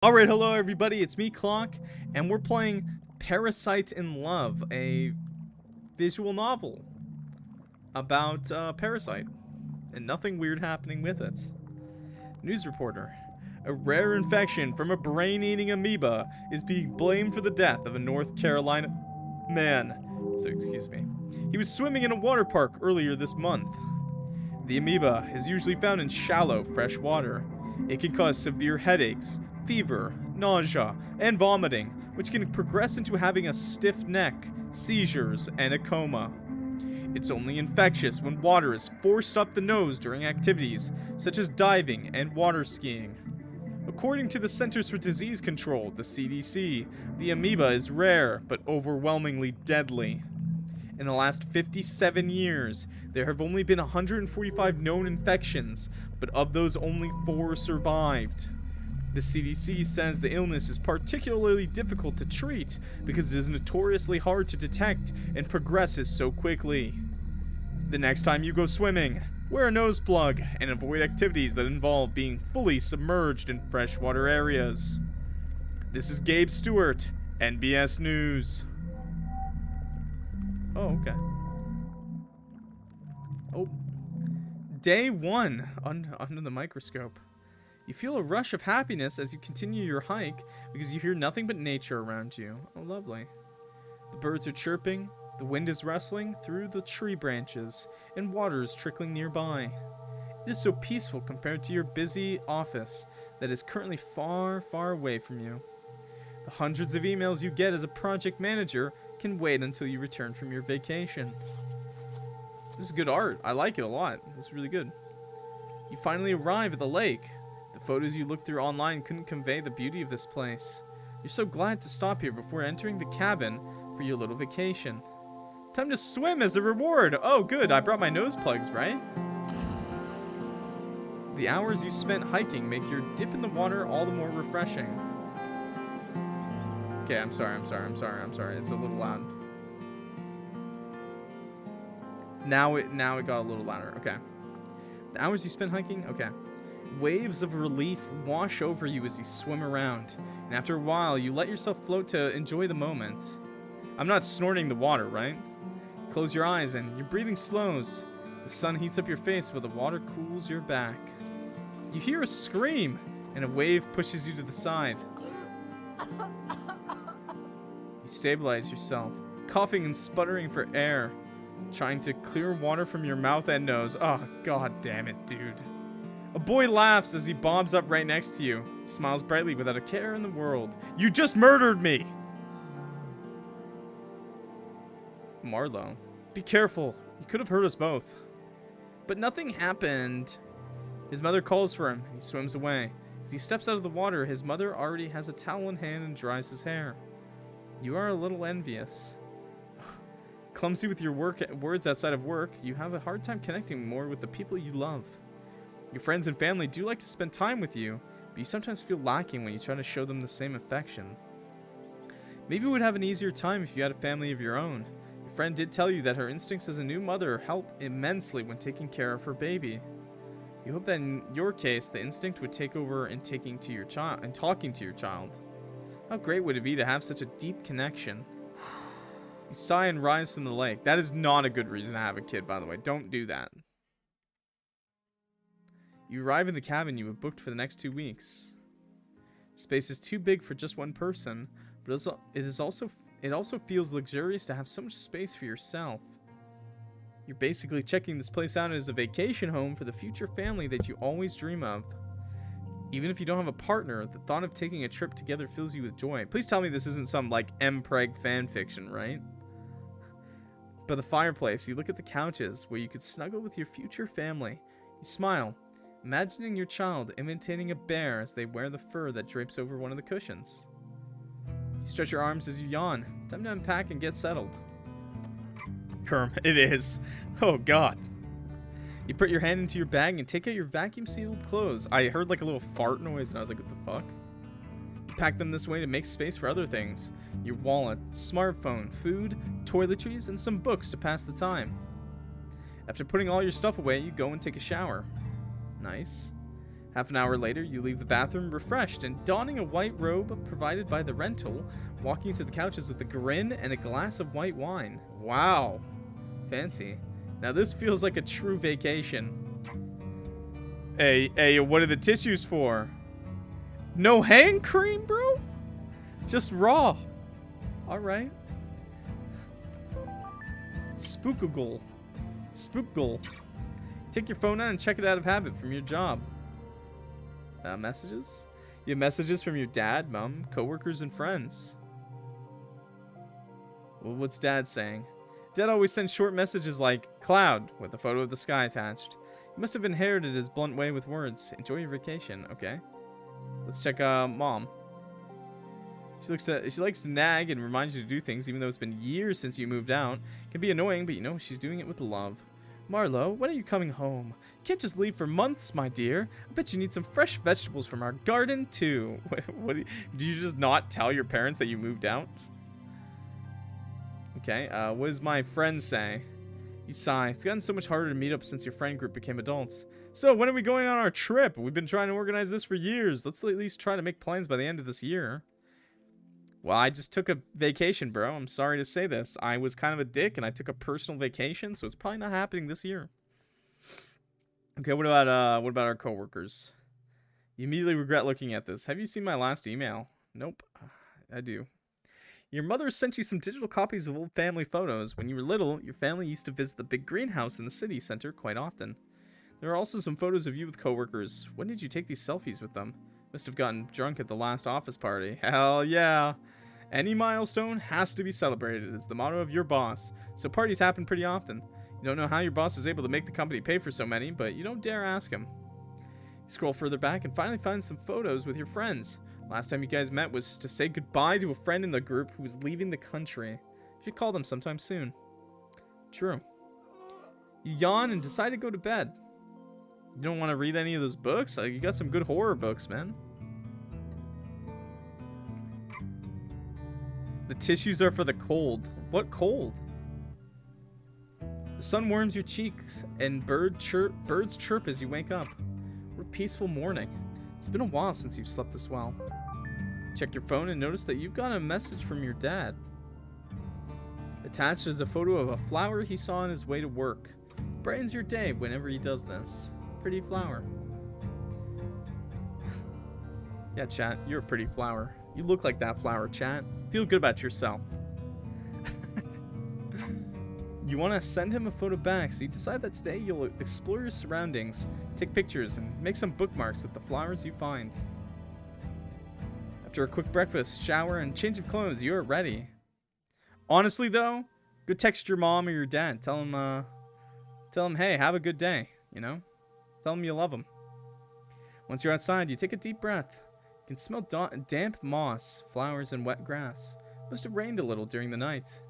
Alright, hello everybody, it's me, Clock, and we're playing Parasite in Love, a visual novel about Parasite, and nothing weird happening with it. News reporter. A rare infection from a brain-eating amoeba is being blamed for the death of a North Carolina man. So, excuse me. He was swimming in a water park earlier this month. The amoeba is usually found in shallow, fresh water. It can cause severe headaches, fever, nausea, and vomiting, which can progress into having a stiff neck, seizures, and a coma. It's only infectious when water is forced up the nose during activities such as diving and water skiing. According to the Centers for Disease Control, the CDC, the amoeba is rare but overwhelmingly deadly. In the last 57 years, there have only been 145 known infections, but of those only 4 survived. The CDC says the illness is particularly difficult to treat because it is notoriously hard to detect and progresses so quickly. The next time you go swimming, wear a nose plug and avoid activities that involve being fully submerged in freshwater areas. This is Gabe Stewart, NBS News. Oh, okay. Oh. Day 1 under the microscope. You feel a rush of happiness as you continue your hike because you hear nothing but nature around you. Oh, lovely. The birds are chirping, the wind is rustling through the tree branches, and water is trickling nearby. It is so peaceful compared to your busy office that is currently far, far away from you. The hundreds of emails you get as a project manager can wait until you return from your vacation. This is good art. I like it a lot. It's really good. You finally arrive at the lake. The photos you looked through online couldn't convey the beauty of this place. You're so glad to stop here before entering the cabin for your little vacation. Time to swim as a reward. Oh, good. I brought my nose plugs, right? The hours you spent hiking make your dip in the water all the more refreshing. Okay, I'm sorry. It's a little loud. Now it got a little louder. Okay. The hours you spent hiking? Okay. Waves of relief wash over you as you swim around, and after a while, you let yourself float to enjoy the moment. I'm not snorting the water, right? Close your eyes and your breathing slows. The sun heats up your face while the water cools your back. You hear a scream, and a wave pushes you to the side. You stabilize yourself, coughing and sputtering for air, trying to clear water from your mouth and nose. Oh, god damn it, dude. A boy laughs as he bobs up right next to you. He smiles brightly without a care in the world. You just murdered me! Marlowe. Be careful. You could have hurt us both. But nothing happened. His mother calls for him. He swims away. As he steps out of the water, his mother already has a towel in hand and dries his hair. You are a little envious. Clumsy with your words outside of work, you have a hard time connecting more with the people you love. Your friends and family do like to spend time with you, but you sometimes feel lacking when you try to show them the same affection. Maybe you would have an easier time if you had a family of your own. Your friend did tell you that her instincts as a new mother help immensely when taking care of her baby. You hope that in your case, the instinct would take over in talking to your child. How great would it be to have such a deep connection? You sigh and rise from the lake. That is not a good reason to have a kid, by the way. Don't do that. You arrive in the cabin you have booked for the next 2 weeks. Space is too big for just one person, but it also feels luxurious to have so much space for yourself. You're basically checking this place out as a vacation home for the future family that you always dream of. Even if you don't have a partner, the thought of taking a trip together fills you with joy. Please tell me this isn't some, like, M-Preg fanfiction, right? By the fireplace, you look at the couches where you could snuggle with your future family. You smile, imagining your child imitating a bear as they wear the fur that drapes over one of the cushions. You stretch your arms as you yawn. Time to unpack and get settled. Kerm, it is. Oh, God. You put your hand into your bag and take out your vacuum-sealed clothes. I heard like a little fart noise and I was like, what the fuck? You pack them this way to make space for other things. Your wallet, smartphone, food, toiletries, and some books to pass the time. After putting all your stuff away, you go and take a shower. Nice. Half an hour later, you leave the bathroom refreshed and donning a white robe provided by the rental, walking to the couches with a grin and a glass of white wine. Wow. Fancy. Now this feels like a true vacation. Hey, what are the tissues for? No hand cream, bro? Just raw. Alright. Spookgle. Take your phone out and check it out of habit from your job. Messages? You have messages from your dad, mom, coworkers, and friends. Well, what's dad saying? Dad always sends short messages like cloud with a photo of the sky attached. You must have inherited his blunt way with words. Enjoy your vacation, okay? Let's check mom. She likes to nag and reminds you to do things even though it's been years since you moved out. It can be annoying, but you know she's doing it with love. Marlo, when are you coming home? You can't just leave for months, my dear. I bet you need some fresh vegetables from our garden, too. What do you just not tell your parents that you moved out? Okay, what does my friend say? You sigh. It's gotten so much harder to meet up since your friend group became adults. So, when are we going on our trip? We've been trying to organize this for years. Let's at least try to make plans by the end of this year. Well, I just took a vacation, bro. I'm sorry to say this. I was kind of a dick, and I took a personal vacation, so it's probably not happening this year. Okay, what about our coworkers? You immediately regret looking at this. Have you seen my last email? Nope. I do. Your mother sent you some digital copies of old family photos. When you were little, your family used to visit the big greenhouse in the city center quite often. There are also some photos of you with coworkers. When did you take these selfies with them? Must have gotten drunk at the last office party. Hell yeah. Any milestone has to be celebrated is the motto of your boss. So parties happen pretty often. You don't know how your boss is able to make the company pay for so many, but you don't dare ask him. You scroll further back and finally find some photos with your friends. Last time you guys met was to say goodbye to a friend in the group who was leaving the country. You should call them sometime soon. True. You yawn and decide to go to bed. You don't want to read any of those books? You got some good horror books, man. The tissues are for the cold. What cold? The sun warms your cheeks and birds chirp as you wake up. What a peaceful morning. It's been a while since you've slept this well. Check your phone and notice that you've got a message from your dad. Attached is a photo of a flower he saw on his way to work. Brightens your day whenever he does this. Pretty flower. Yeah, chat, you're a pretty flower. You look like that flower, chat. Feel good about yourself. You want to send him a photo back, so you decide that today you'll explore your surroundings, take pictures, and make some bookmarks with the flowers you find. After a quick breakfast, shower, and change of clothes, you are ready. Honestly, though, go text your mom or your dad. Tell them, hey, have a good day, you know? Tell them you love them. Once you're outside, you take a deep breath. You can smell damp moss, flowers, and wet grass. Must have rained a little during the night.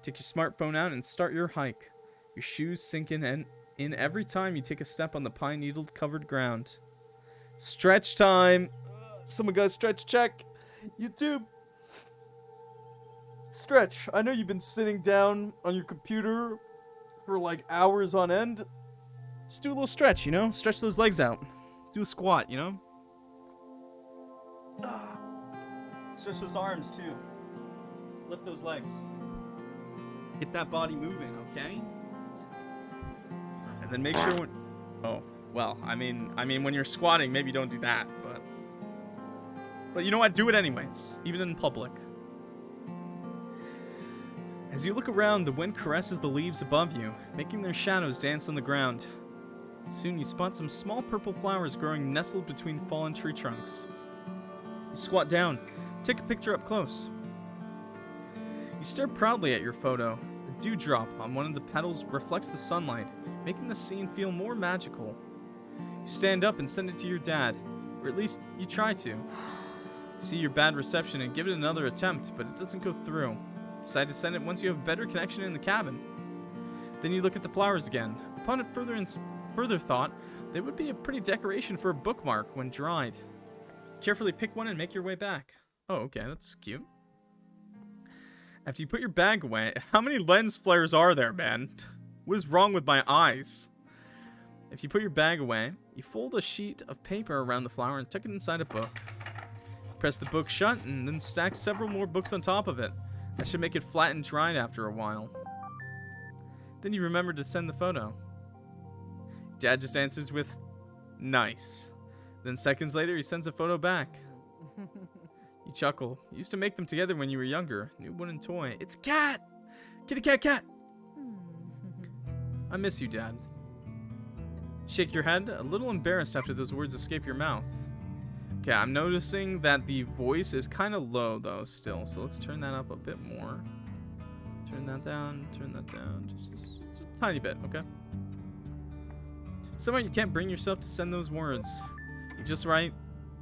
Take your smartphone out and start your hike. Your shoes sink in every time you take a step on the pine needle covered ground. Stretch time. Someone got a stretch check. YouTube. Stretch. I know you've been sitting down on your computer for like hours on end. Just do a little stretch, you know? Stretch those legs out. Do a squat, you know? Stretch those arms too. Lift those legs. Get that body moving, okay? And then make sure when... Oh, well, I mean when you're squatting, maybe don't do that, but you know what? Do it anyways, even in public. As you look around, the wind caresses the leaves above you, making their shadows dance on the ground. Soon you spot some small purple flowers growing nestled between fallen tree trunks. You squat down, take a picture up close. You stare proudly at your photo. A dewdrop on one of the petals reflects the sunlight, making the scene feel more magical. You stand up and send it to your dad, or at least you try to. You see your bad reception and give it another attempt, but it doesn't go through. You decide to send it once you have a better connection in the cabin. Then you look at the flowers again. Upon further thought, they would be a pretty decoration for a bookmark when dried. Carefully pick one and make your way back. Oh, okay, that's cute. After you put your bag away, how many lens flares are there, man? What is wrong with my eyes? If you put your bag away, you fold a sheet of paper around the flower and tuck it inside a book. Press the book shut and then stack several more books on top of it. That should make it flat and dried after a while. Then you remember to send the photo. Dad just answers with, "Nice." Then seconds later, he sends a photo back. You chuckle. You used to make them together when you were younger. New wooden toy. It's a cat! Kitty cat cat! I miss you, Dad. Shake your head, a little embarrassed after those words escape your mouth. Okay, I'm noticing that the voice is kind of low, though, still. So let's turn that up a bit more. Turn that down, just a tiny bit, okay? Somehow you can't bring yourself to send those words. You just write,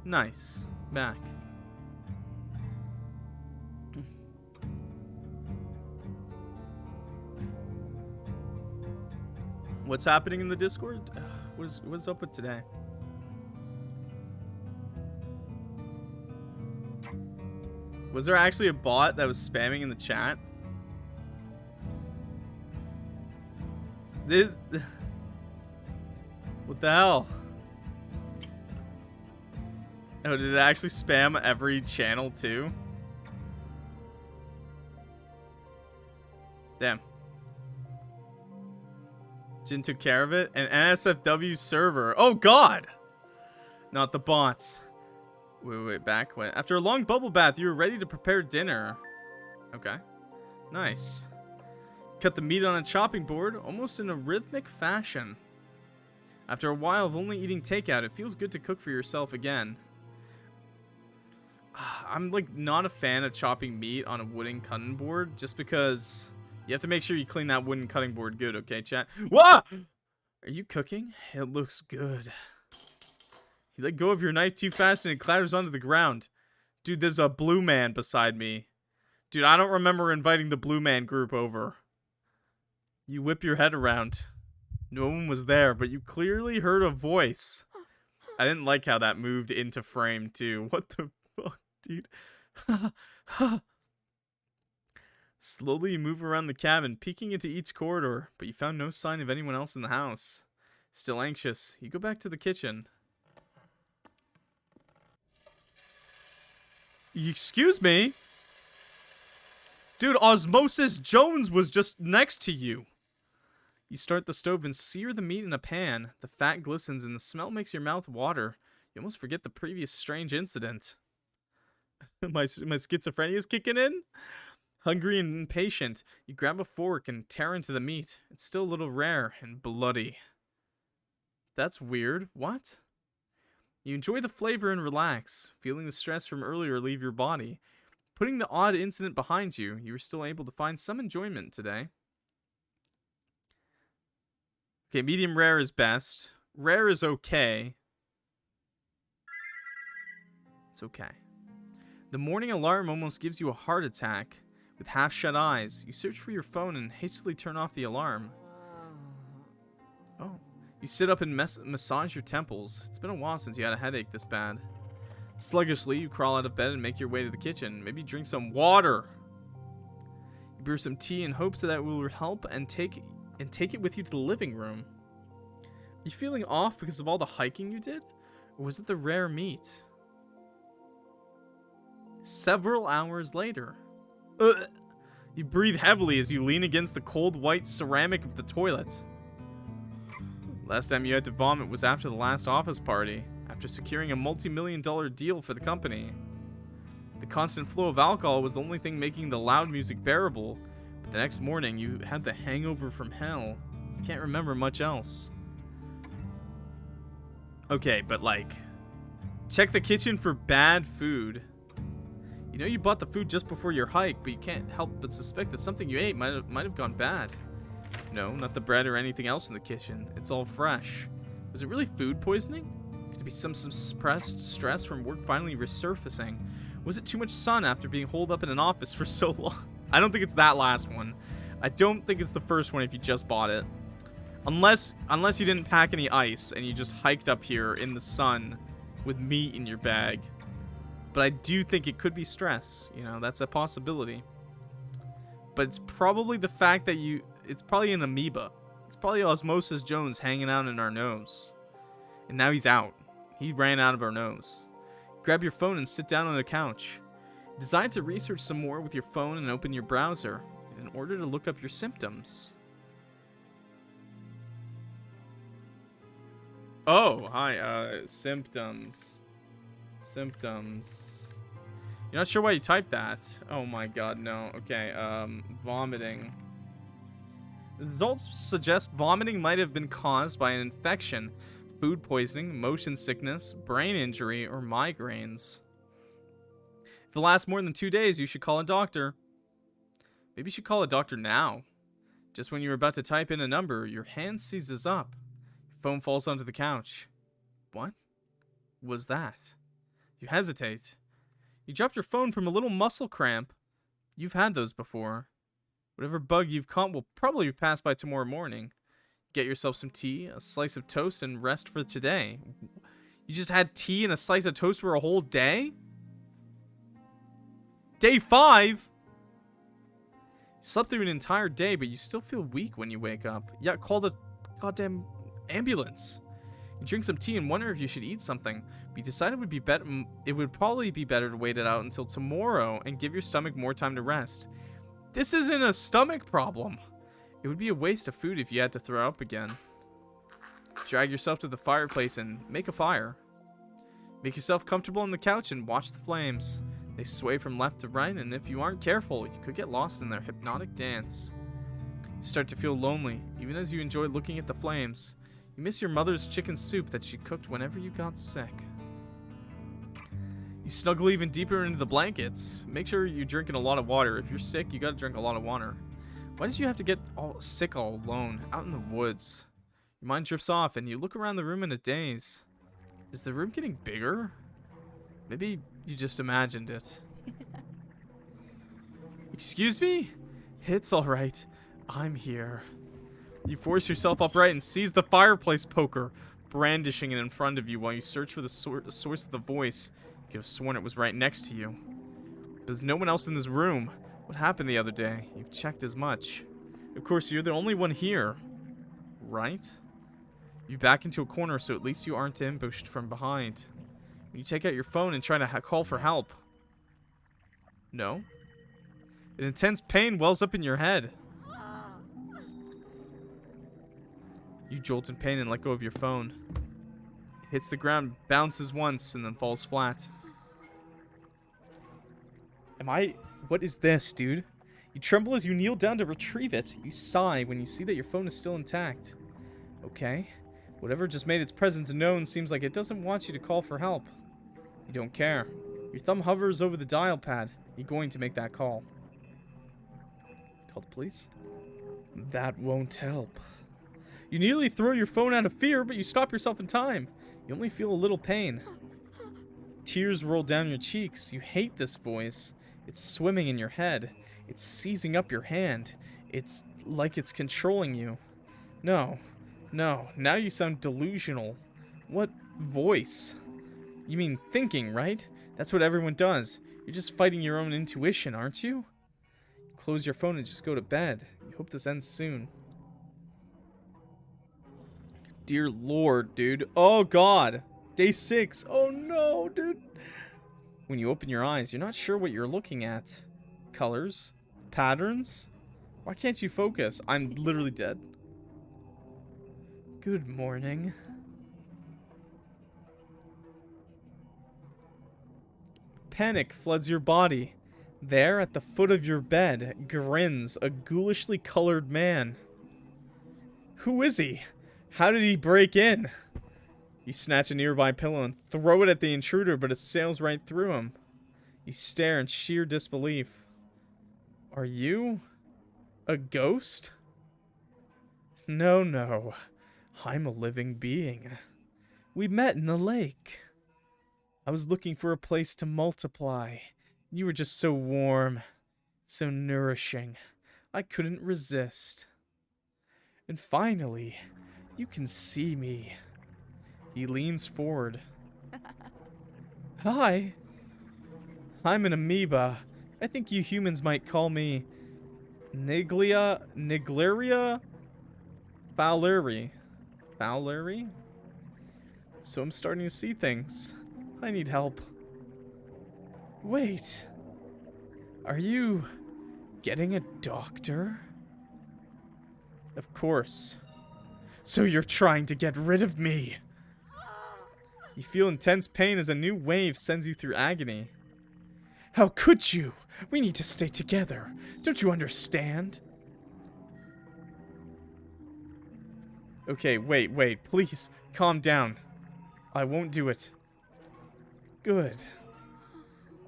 "Nice," back. What's happening in the Discord? What's up with today? Was there actually a bot that was spamming in the chat? What the hell? Oh, did it actually spam every channel too? Damn. Jin took care of it. An NSFW server. Oh god! Not the bots. Wait, back. Wait. After a long bubble bath, you were ready to prepare dinner. Okay. Nice. Cut the meat on a chopping board, almost in a rhythmic fashion. After a while of only eating takeout, it feels good to cook for yourself again. I'm like not a fan of chopping meat on a wooden cutting board, just because you have to make sure you clean that wooden cutting board good, okay, chat? Whoa! Are you cooking? It looks good. You let go of your knife too fast and it clatters onto the ground. Dude, there's a blue man beside me. Dude, I don't remember inviting the blue man group over. You whip your head around. No one was there, but you clearly heard a voice. I didn't like how that moved into frame, too. What the fuck, dude? Slowly you move around the cabin, peeking into each corridor, but you found no sign of anyone else in the house. Still anxious, you go back to the kitchen. Excuse me? Dude, Osmosis Jones was just next to you. You start the stove and sear the meat in a pan. The fat glistens and the smell makes your mouth water. You almost forget the previous strange incident. my schizophrenia is kicking in? Hungry and impatient, you grab a fork and tear into the meat. It's still a little rare and bloody. That's weird. What? You enjoy the flavor and relax, feeling the stress from earlier leave your body. Putting the odd incident behind you, you were still able to find some enjoyment today. Okay, medium rare is best. Rare is okay. It's okay. The morning alarm almost gives you a heart attack. With half-shut eyes, you search for your phone and hastily turn off the alarm. Oh. You sit up and massage your temples. It's been a while since you had a headache this bad. Sluggishly, you crawl out of bed and make your way to the kitchen. Maybe drink some water. You brew some tea in hopes that it will help and take it with you to the living room. Are you feeling off because of all the hiking you did? Or was it the rare meat? Several hours later. Ugh. You breathe heavily as you lean against the cold white ceramic of the toilet. Last time you had to vomit was after the last office party, after securing a multi-million-dollar deal for the company. The constant flow of alcohol was the only thing making the loud music bearable, but the next morning you had the hangover from hell. You can't remember much else. Okay, but like, check the kitchen for bad food. You know you bought the food just before your hike, but you can't help but suspect that something you ate might have gone bad. No, not the bread or anything else in the kitchen. It's all fresh. Was it really food poisoning? Could it be some suppressed stress from work finally resurfacing? Was it too much sun after being holed up in an office for so long? I don't think it's that last one. I don't think it's the first one if you just bought it. Unless you didn't pack any ice and you just hiked up here in the sun with meat in your bag. But I do think it could be stress. You know, that's a possibility. But it's probably the fact that it's probably an amoeba. It's probably Osmosis Jones hanging out in our nose. And now he's out. He ran out of our nose. Grab your phone and sit down on the couch. Decide to research some more with your phone and open your browser in order to look up your symptoms. Oh, hi, symptoms. Symptoms. You're not sure why you typed that. Oh my god, no. Okay, vomiting. The results suggest vomiting might have been caused by an infection, food poisoning, motion sickness, brain injury, or migraines. If it lasts more than 2 days, you should call a doctor. Maybe you should call a doctor now. Just when you're about to type in a number, your hand seizes up. Your phone falls onto the couch. What was that? You hesitate. You dropped your phone from a little muscle cramp. You've had those before. Whatever bug you've caught will probably pass by tomorrow morning. Get yourself some tea, a slice of toast, and rest for today. You just had tea and a slice of toast for a whole day? Day 5? You slept through an entire day, but you still feel weak when you wake up. Yeah, call the goddamn ambulance. You drink some tea and wonder if you should eat something. But you decide it would probably be better to wait it out until tomorrow and give your stomach more time to rest. This isn't a stomach problem. It would be a waste of food if you had to throw up again. Drag yourself to the fireplace and make a fire. Make yourself comfortable on the couch and watch the flames. They sway from left to right, and if you aren't careful, you could get lost in their hypnotic dance. You start to feel lonely, even as you enjoy looking at the flames. You miss your mother's chicken soup that she cooked whenever you got sick. You snuggle even deeper into the blankets. Make sure you're drinking a lot of water. If you're sick, you gotta drink a lot of water. Why did you have to get all sick all alone, out in the woods? Your mind drifts off, and you look around the room in a daze. Is the room getting bigger? Maybe you just imagined it. Excuse me? It's alright. I'm here. You force yourself upright and seize the fireplace poker, brandishing it in front of you while you search for the source of the voice. You could have sworn it was right next to you. There's no one else in this room. What happened the other day? You've checked as much. Of course, you're the only one here. Right? You back into a corner so at least you aren't ambushed from behind. You take out your phone and try to call for help. No? An intense pain wells up in your head. You jolt in pain and let go of your phone. It hits the ground, bounces once, and then falls flat. What is this, dude? You tremble as you kneel down to retrieve it. You sigh when you see that your phone is still intact. Okay. Whatever just made its presence known seems like it doesn't want you to call for help. You don't care. Your thumb hovers over the dial pad. You're going to make that call. Call the police? That won't help. You nearly throw your phone out of fear, but you stop yourself in time. You only feel a little pain. Tears roll down your cheeks. You hate this voice. It's swimming in your head. It's seizing up your hand. It's like it's controlling you. No. No. Now you sound delusional. What voice? You mean thinking, right? That's what everyone does. You're just fighting your own intuition, aren't you? Close your phone and just go to bed. You hope this ends soon. Dear Lord, dude. Oh, God. Day 6. Oh, no, dude. When you open your eyes, you're not sure what you're looking at. Colors? Patterns? Why can't you focus? I'm literally dead. Good morning. Panic floods your body. There, at the foot of your bed, grins a ghoulishly colored man. Who is he? How did he break in? You snatch a nearby pillow and throw it at the intruder, but it sails right through him. You stare in sheer disbelief. Are you a ghost? No, no. I'm a living being. We met in the lake. I was looking for a place to multiply. You were just so warm, so nourishing. I couldn't resist. And finally, you can see me. He leans forward. Hi. I'm an amoeba. I think you humans might call me Nigleria Fowlery. Fowlery? So I'm starting to see things. I need help. Wait. Are you getting a doctor? Of course. So you're trying to get rid of me. You feel intense pain as a new wave sends you through agony. How could you? We need to stay together. Don't you understand? Okay, wait. Please, calm down. I won't do it. Good.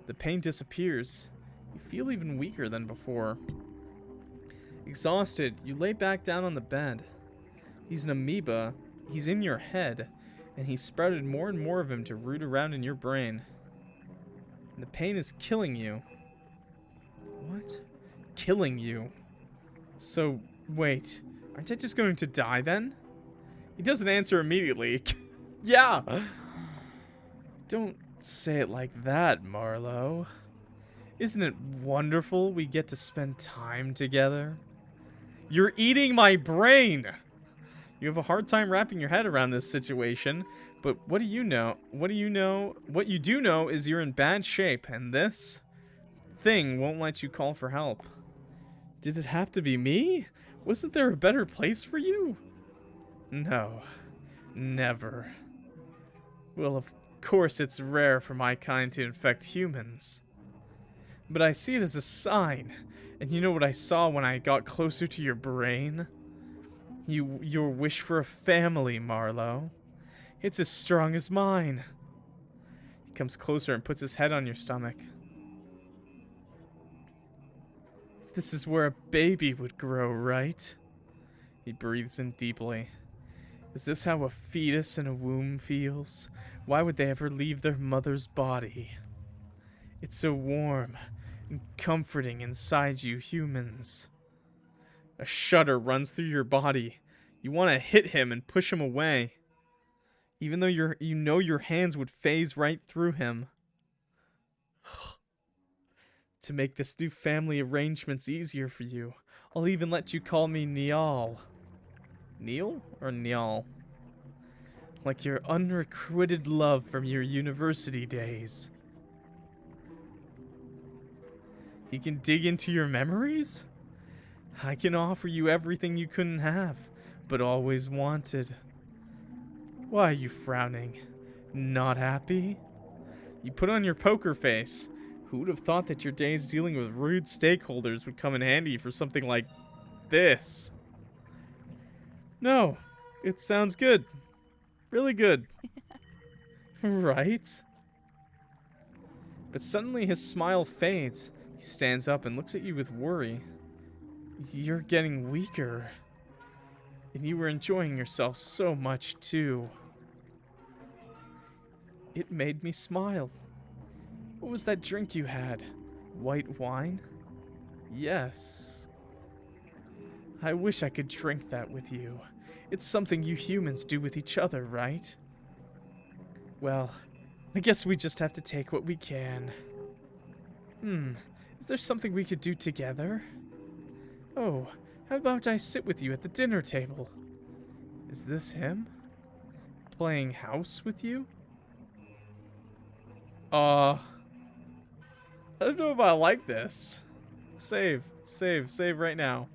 The pain disappears. You feel even weaker than before. Exhausted, you lay back down on the bed. He's an amoeba. He's in your head. And he's sprouted more and more of him to root around in your brain. And the pain is killing you. What? Killing you? So, wait. Aren't I just going to die then? He doesn't answer immediately. Yeah! Don't say it like that, Marlowe. Isn't it wonderful we get to spend time together? You're eating my brain! You have a hard time wrapping your head around this situation, but what do you know? What you do know is you're in bad shape, and this thing won't let you call for help. Did it have to be me? Wasn't there a better place for you? No, never. Well, of course it's rare for my kind to infect humans. But I see it as a sign, and you know what I saw when I got closer to your brain? Your wish for a family, Marlowe. It's as strong as mine. He comes closer and puts his head on your stomach. This is where a baby would grow, right? He breathes in deeply. Is this how a fetus in a womb feels? Why would they ever leave their mother's body? It's so warm and comforting inside you humans. A shudder runs through your body. You want to hit him and push him away. Even though you know your hands would phase right through him. To make this new family arrangements easier for you, I'll even let you call me Niall. Neil or Niall? Like your unrequited love from your university days. He can dig into your memories? I can offer you everything you couldn't have, but always wanted. Why are you frowning? Not happy? You put on your poker face. Who would have thought that your days dealing with rude stakeholders would come in handy for something like this? No, it sounds good. Really good. Right? But suddenly his smile fades. He stands up and looks at you with worry. You're getting weaker. And you were enjoying yourself so much, too. It made me smile. What was that drink you had? White wine? Yes. I wish I could drink that with you. It's something you humans do with each other, right? Well, I guess we just have to take what we can. Is there something we could do together? Oh, how about I sit with you at the dinner table? Is this him? Playing house with you? I don't know if I like this. Save right now.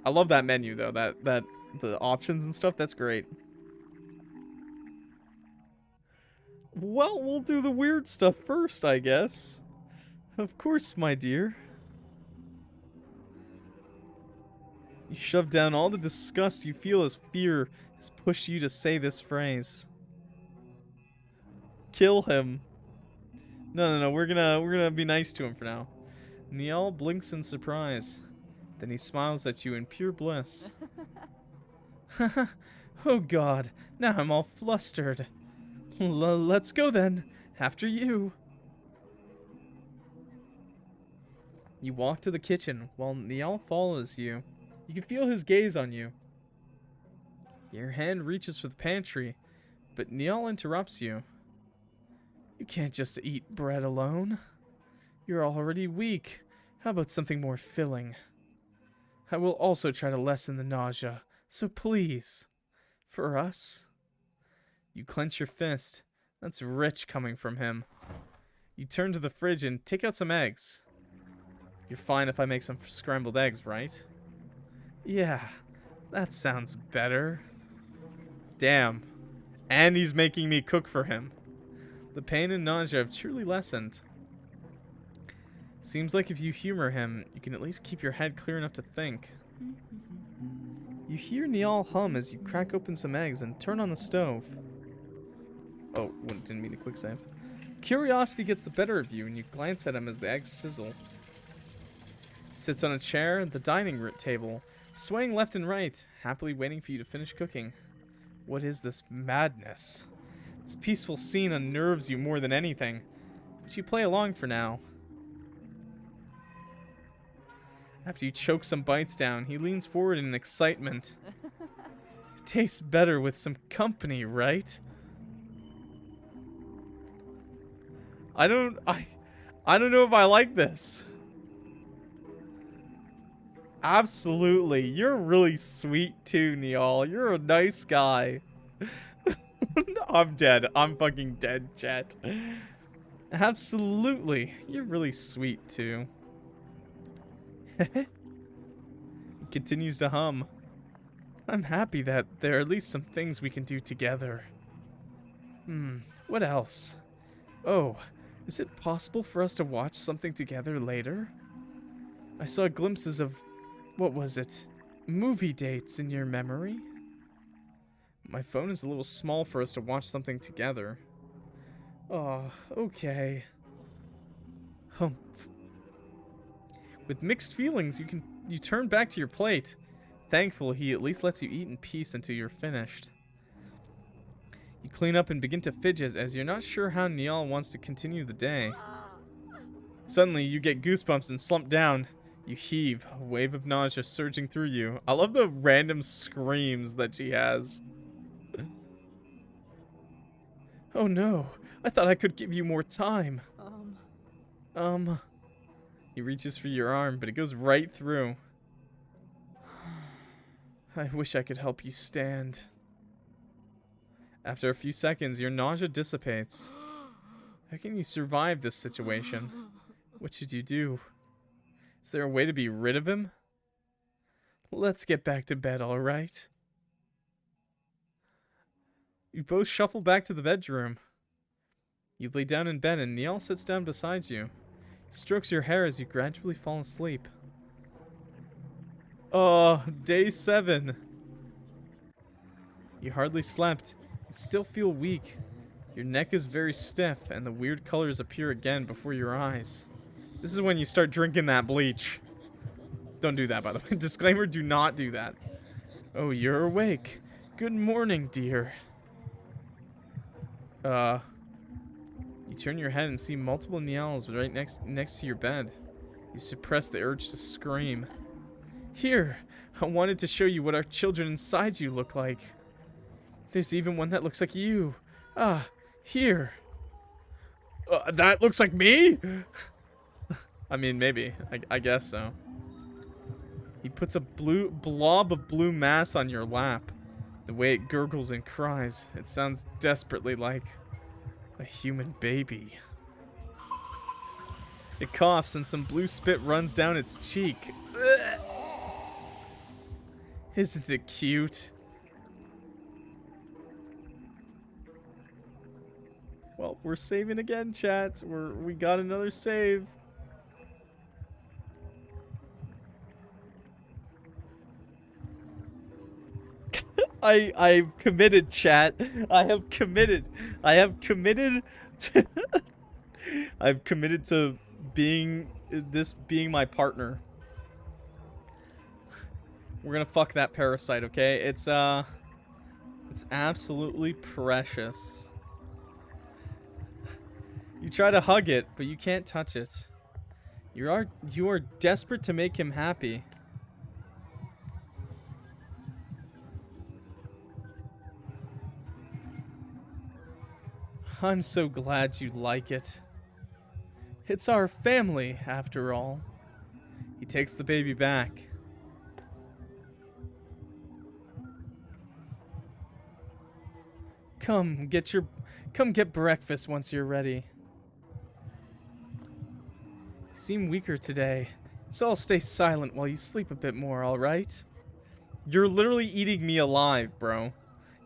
I love that menu though, that the options and stuff, that's great. Well, we'll do the weird stuff first, I guess. Of course, my dear. You shove down all the disgust you feel as fear has pushed you to say this phrase. Kill him. No, we're gonna be nice to him for now. Niall blinks in surprise. Then he smiles at you in pure bliss. Oh god, now I'm all flustered. Let's go then. After you. You walk to the kitchen while Niall follows you. You can feel his gaze on you. Your hand reaches for the pantry, but Niall interrupts you. You can't just eat bread alone. You're already weak. How about something more filling? I will also try to lessen the nausea, So please, for us. You clench your fist. That's rich coming from him. You turn to the fridge and take out some eggs. You're fine if I make some scrambled eggs, right? Yeah, that sounds better. Damn. And he's making me cook for him. The pain and nausea have truly lessened. Seems like if you humor him, you can at least keep your head clear enough to think. You hear Niall hum as you crack open some eggs and turn on the stove. Oh, didn't mean to quick save. Curiosity gets the better of you and you glance at him as the eggs sizzle. He sits on a chair at the dining room table, swaying left and right, happily waiting for you to finish cooking. What is this madness? This peaceful scene unnerves you more than anything, but you play along for now. After you choke some bites down, he leans forward in excitement. It tastes better with some company, right? I don't know if I like this. Absolutely. You're really sweet too, Niall. You're a nice guy. I'm dead. I'm fucking dead, chat. Absolutely. You're really sweet too. He continues to hum. I'm happy that there are at least some things we can do together. What else? Oh, is it possible for us to watch something together later? I saw glimpses of, what was it? Movie dates in your memory? My phone is a little small for us to watch something together. Oh, okay. Humph. With mixed feelings, you turn back to your plate. Thankful he at least lets you eat in peace until you're finished. You clean up and begin to fidget as you're not sure how Niall wants to continue the day. Suddenly, you get goosebumps and slump down. You heave, a wave of nausea surging through you. I love the random screams that she has. Oh no, I thought I could give you more time. He reaches for your arm, but it goes right through. I wish I could help you stand. After a few seconds, your nausea dissipates. How can you survive this situation? What should you do? Is there a way to be rid of him? Let's get back to bed, alright? You both shuffle back to the bedroom. You lay down in bed and Niall sits down beside you. He strokes your hair as you gradually fall asleep. Oh, day 7. You hardly slept and still feel weak. Your neck is very stiff and the weird colors appear again before your eyes. This is when you start drinking that bleach. Don't do that, by the way. Disclaimer, do not do that. Oh, you're awake. Good morning, dear. You turn your head and see multiple Nialls right next to your bed. You suppress the urge to scream. Here, I wanted to show you what our children inside you look like. There's even one that looks like you. Here. That looks like me? I mean, maybe. I guess so. He puts a blob of blue mass on your lap. The way it gurgles and cries, it sounds desperately like a human baby. It coughs and some blue spit runs down its cheek. Ugh. Isn't it cute? Well, we're saving again, chat. We got another save. I've committed, chat. I have committed to I've committed to being my partner. We're gonna fuck that parasite, okay? It's absolutely precious. You try to hug it, but you can't touch it. You are desperate to make him happy. I'm so glad you like it. It's our family, after all. He takes the baby back. Come get breakfast once you're ready. You seem weaker today, so I'll stay silent while you sleep a bit more, alright? You're literally eating me alive, bro.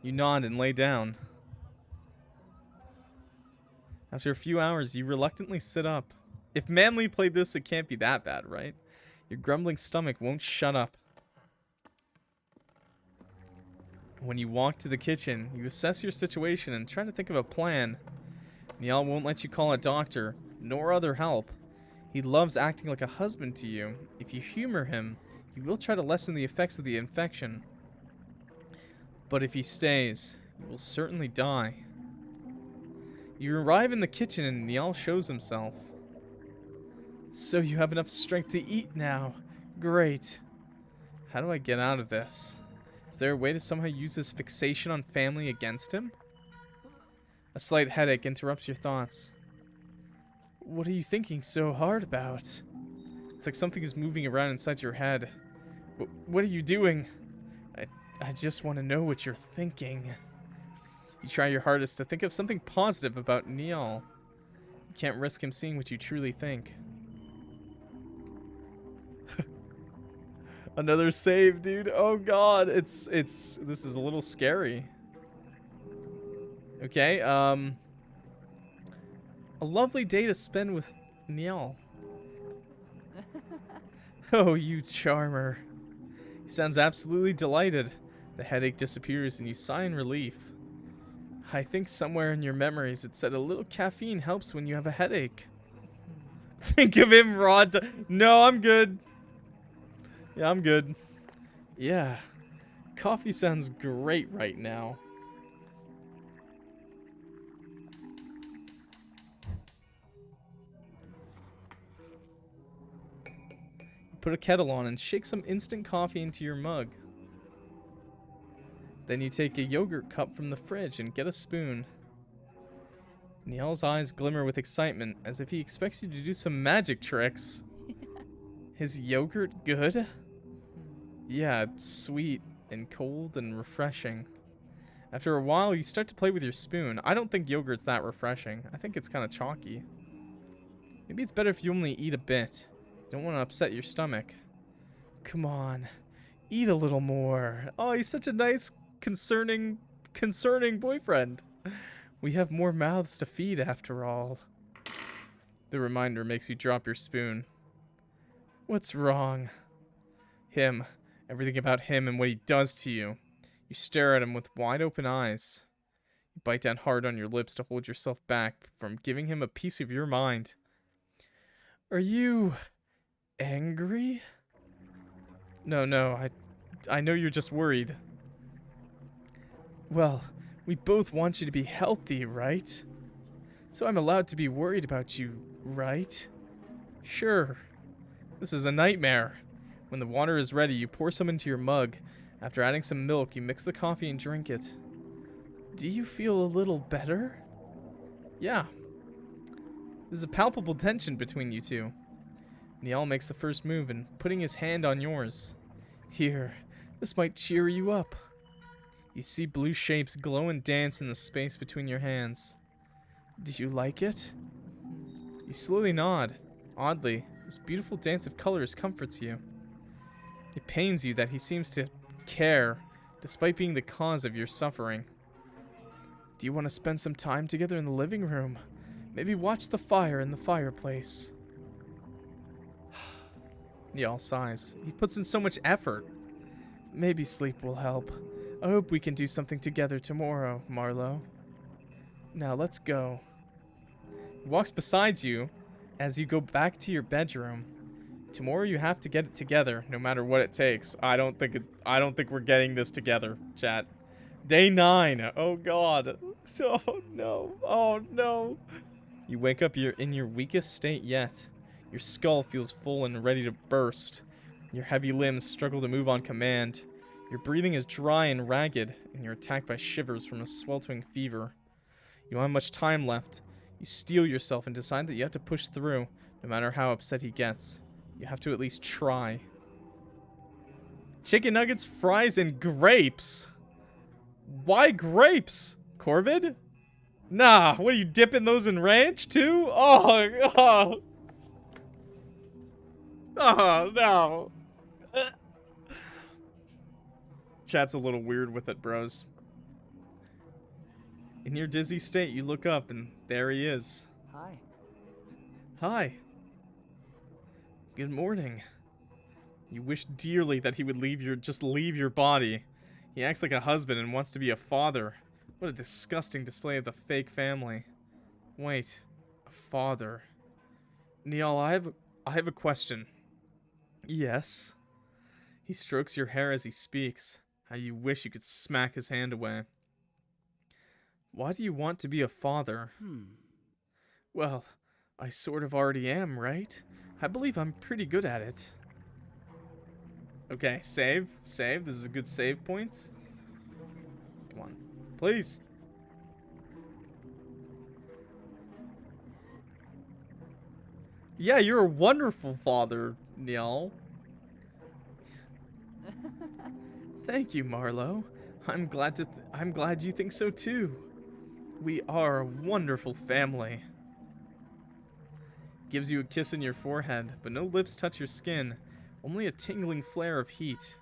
You nod and lay down. After a few hours, you reluctantly sit up. If Manly played this, it can't be that bad, right? Your grumbling stomach won't shut up. When you walk to the kitchen, you assess your situation and try to think of a plan. Niall won't let you call a doctor, nor other help. He loves acting like a husband to you. If you humor him, he will try to lessen the effects of the infection. But if he stays, you will certainly die. You arrive in the kitchen and Niall shows himself. So you have enough strength to eat now. Great. How do I get out of this? Is there a way to somehow use this fixation on family against him? A slight headache interrupts your thoughts. What are you thinking so hard about? It's like something is moving around inside your head. What are you doing? I just want to know what you're thinking. You try your hardest to think of something positive about Niall. You can't risk him seeing what you truly think. Another save, dude. Oh god, this is a little scary. Okay, a lovely day to spend with Niall. Oh, you charmer. He sounds absolutely delighted. The headache disappears and you sigh in relief. I think somewhere in your memories it said a little caffeine helps when you have a headache. Think of him raw. No, I'm good. Yeah, I'm good. Yeah. Coffee sounds great right now. Put a kettle on and shake some instant coffee into your mug. Then you take a yogurt cup from the fridge and get a spoon. Niall's eyes glimmer with excitement, as if he expects you to do some magic tricks. Is yogurt good? Yeah, it's sweet and cold and refreshing. After a while, you start to play with your spoon. I don't think yogurt's that refreshing. I think it's kind of chalky. Maybe it's better if you only eat a bit. You don't want to upset your stomach. Come on, eat a little more. Oh, he's such a nice, concerning boyfriend. We have more mouths to feed after all. The reminder makes you drop your spoon. What's wrong? Him. Everything about him and what he does to you. You stare at him with wide open eyes. You bite down hard on your lips to hold yourself back from giving him a piece of your mind. Are you angry? No, I know you're just worried. Well, we both want you to be healthy, right? So I'm allowed to be worried about you, right? Sure. This is a nightmare. When the water is ready, you pour some into your mug. After adding some milk, you mix the coffee and drink it. Do you feel a little better? Yeah. There's a palpable tension between you two. Niall makes the first move and putting his hand on yours. Here, this might cheer you up. You see blue shapes glow and dance in the space between your hands. Do you like it? You slowly nod. Oddly, this beautiful dance of colors comforts you. It pains you that he seems to care, despite being the cause of your suffering. Do you want to spend some time together in the living room? Maybe watch the fire in the fireplace. Niall sighs. He puts in so much effort. Maybe sleep will help. I hope we can do something together tomorrow, Marlowe. Now let's go. He walks beside you as you go back to your bedroom. Tomorrow you have to get it together, no matter what it takes. I don't think we're getting this together, chat. Day 9. Oh god. Oh no. Oh no. You wake up in your weakest state yet. Your skull feels full and ready to burst. Your heavy limbs struggle to move on command. Your breathing is dry and ragged, and you're attacked by shivers from a sweltering fever. You don't have much time left. You steel yourself and decide that you have to push through, no matter how upset he gets. You have to at least try. Chicken nuggets, fries, and grapes. Why grapes? Corvid? Nah, what are you dipping those in ranch too? Oh, no. Chat's a little weird with it, bros. In your dizzy state, you look up and there he is. Hi. Hi. Good morning. You wish dearly that he would just leave your body. He acts like a husband and wants to be a father. What a disgusting display of the fake family. Wait, a father. Neil, I have a question. Yes. He strokes your hair as he speaks. How you wish you could smack his hand away. Why do you want to be a father? Well, I sort of already am, right? I believe I'm pretty good at it. Okay, save. Save. This is a good save point. Come on. Please. Yeah, you're a wonderful father, Neil. Thank you, Marlo. I'm glad you think so too. We are a wonderful family. Gives you a kiss on your forehead, but no lips touch your skin. Only a tingling flare of heat.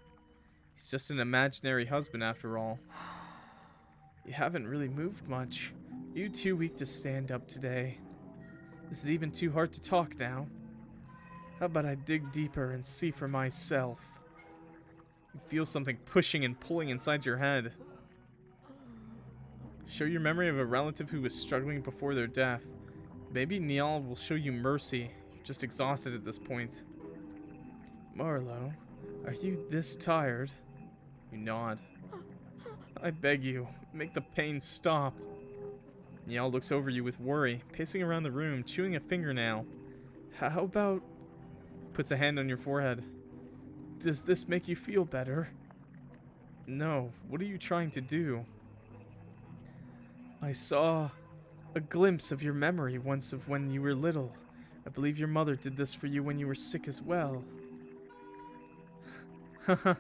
He's just an imaginary husband after all. You haven't really moved much. You too weak to stand up today. Is it even too hard to talk now? How about I dig deeper and see for myself? You feel something pushing and pulling inside your head. Show your memory of a relative who was struggling before their death. Maybe Neil will show you mercy. You're just exhausted at this point. Marlo, are you this tired? You nod. I beg you, make the pain stop. Neil looks over you with worry, pacing around the room, chewing a fingernail. How about... Puts a hand on your forehead. Does this make you feel better? No, what are you trying to do? I saw a glimpse of your memory once of when you were little. I believe your mother did this for you when you were sick as well. Haha,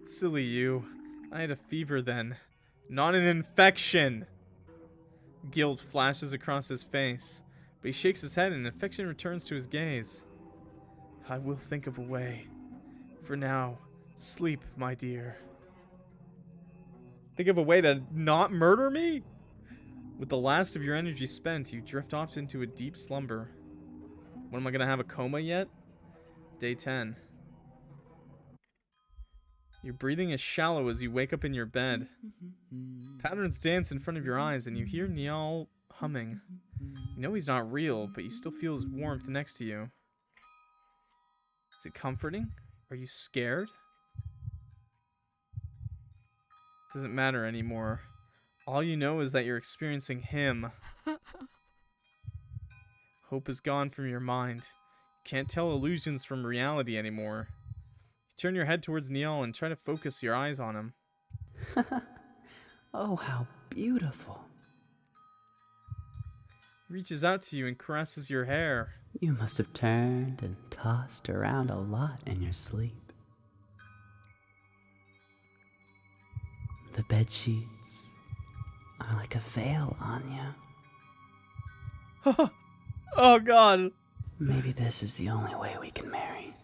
silly you. I had a fever then. Not an infection! Guilt flashes across his face, but he shakes his head and affection returns to his gaze. I will think of a way. For now, sleep, my dear. Think of a way to not murder me? With the last of your energy spent, you drift off into a deep slumber. When am I gonna have a coma yet? Day 10. Your breathing is shallow as you wake up in your bed. Patterns dance in front of your eyes and you hear Niall humming. You know he's not real, but you still feel his warmth next to you. Is it comforting? Are you scared? Doesn't matter anymore. All you know is that you're experiencing him. Hope is gone from your mind. You can't tell illusions from reality anymore. You turn your head towards Neil and try to focus your eyes on him. Oh, how beautiful. He reaches out to you and caresses your hair. You must have turned and tossed around a lot in your sleep. The bed sheets are like a veil on you. Oh God. Maybe this is the only way we can marry.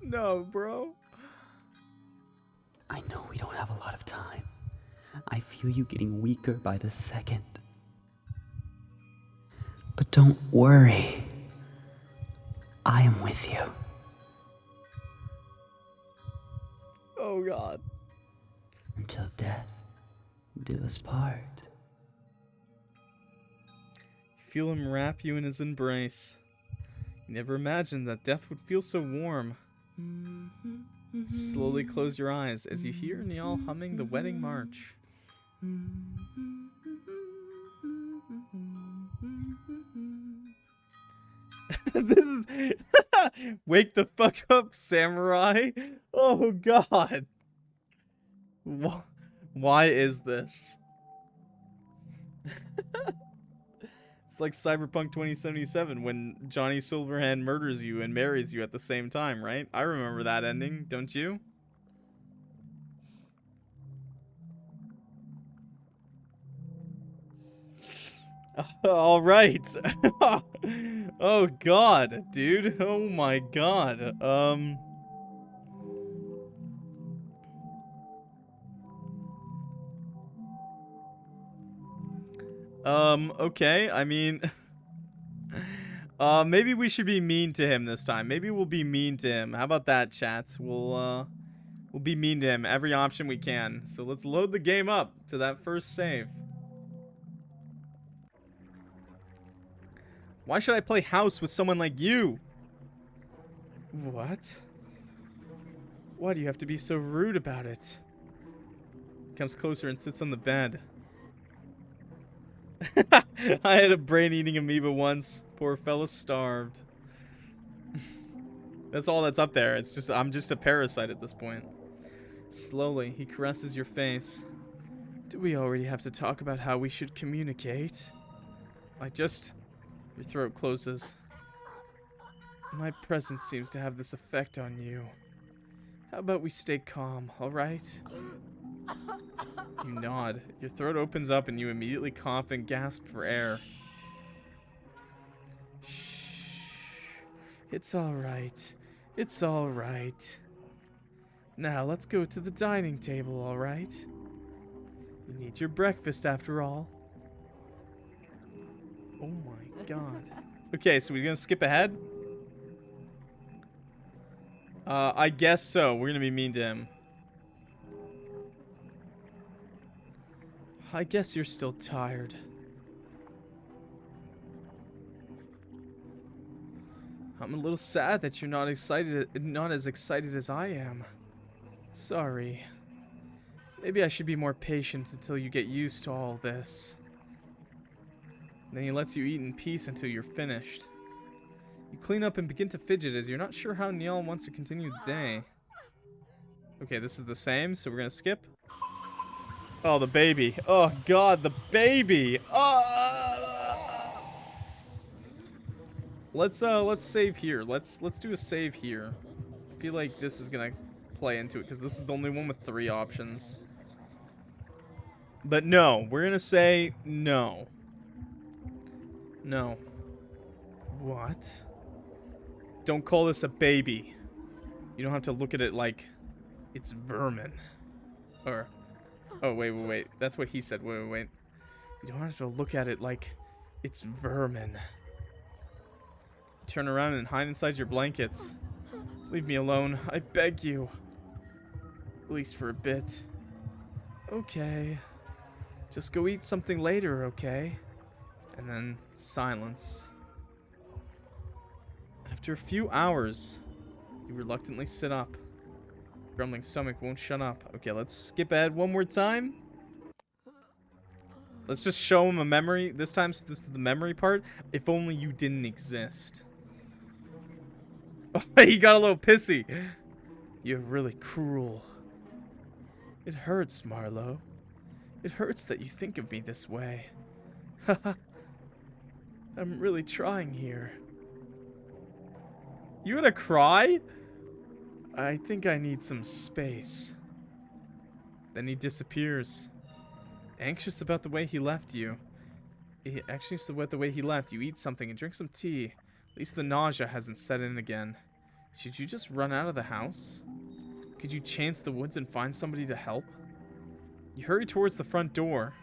No, bro. I know we don't have a lot of time. I feel you getting weaker by the second. But don't worry. I am with you. Oh God. Until death do us part. You feel him wrap you in his embrace. You never imagined that death would feel so warm. Slowly close your eyes as you hear Niall humming the wedding march. This is... Wake the fuck up, samurai! Oh God! Why is this? It's like Cyberpunk 2077 when Johnny Silverhand murders you and marries you at the same time, right? I remember that ending, don't you? All right. Oh god, dude. Oh my god. Okay. I mean, maybe we should be mean to him this time. Maybe we'll be mean to him. How about that, chats? We'll be mean to him every option we can. So let's load the game up to that first save. Why should I play house with someone like you? What? Why do you have to be so rude about it? Comes closer and sits on the bed. I had a brain-eating amoeba once. Poor fella starved. That's all that's up there. It's just, I'm just a parasite at this point. Slowly, he caresses your face. Do we already have to talk about how we should communicate? Your throat closes. My presence seems to have this effect on you. How about we stay calm, alright? You nod. Your throat opens up and you immediately cough and gasp for air. Shh. It's alright. It's alright. Now let's go to the dining table, alright? You need your breakfast after all. Oh my god. Okay, so we're gonna skip ahead? I guess so. We're gonna be mean to him. I guess you're still tired. I'm a little sad that you're not as excited as I am. Sorry. Maybe I should be more patient until you get used to all this. Then he lets you eat in peace until you're finished. You clean up and begin to fidget as you're not sure how Niall wants to continue the day. Okay, this is the same, so we're gonna skip. Oh, the baby. Oh god, the baby. Let's save here. Let's do a save here. I feel like this is gonna play into it because this is the only one with 3 options. But no, we're gonna say no. No. What? Don't call this a baby. You don't have to look at it like it's vermin. Or, oh, wait. That's what he said. Wait. You don't have to look at it like it's vermin. Turn around and hide inside your blankets. Leave me alone. I beg you. At least for a bit. Okay. Just go eat something later, okay? And then silence. After a few hours, you reluctantly sit up. Grumbling stomach won't shut up. Okay, let's skip ahead one more time. Let's just show him a memory. This time, this is the memory part. If only you didn't exist. Oh, he got a little pissy. You're really cruel. It hurts, Marlowe. It hurts that you think of me this way. Haha. I'm really trying here. You gonna cry? I think I need some space. Then he disappears. Anxious about the way he left you. Anxious about the way he left. You eat something and drink some tea. At least the nausea hasn't set in again. Should you just run out of the house? Could you chance the woods and find somebody to help? You hurry towards the front door.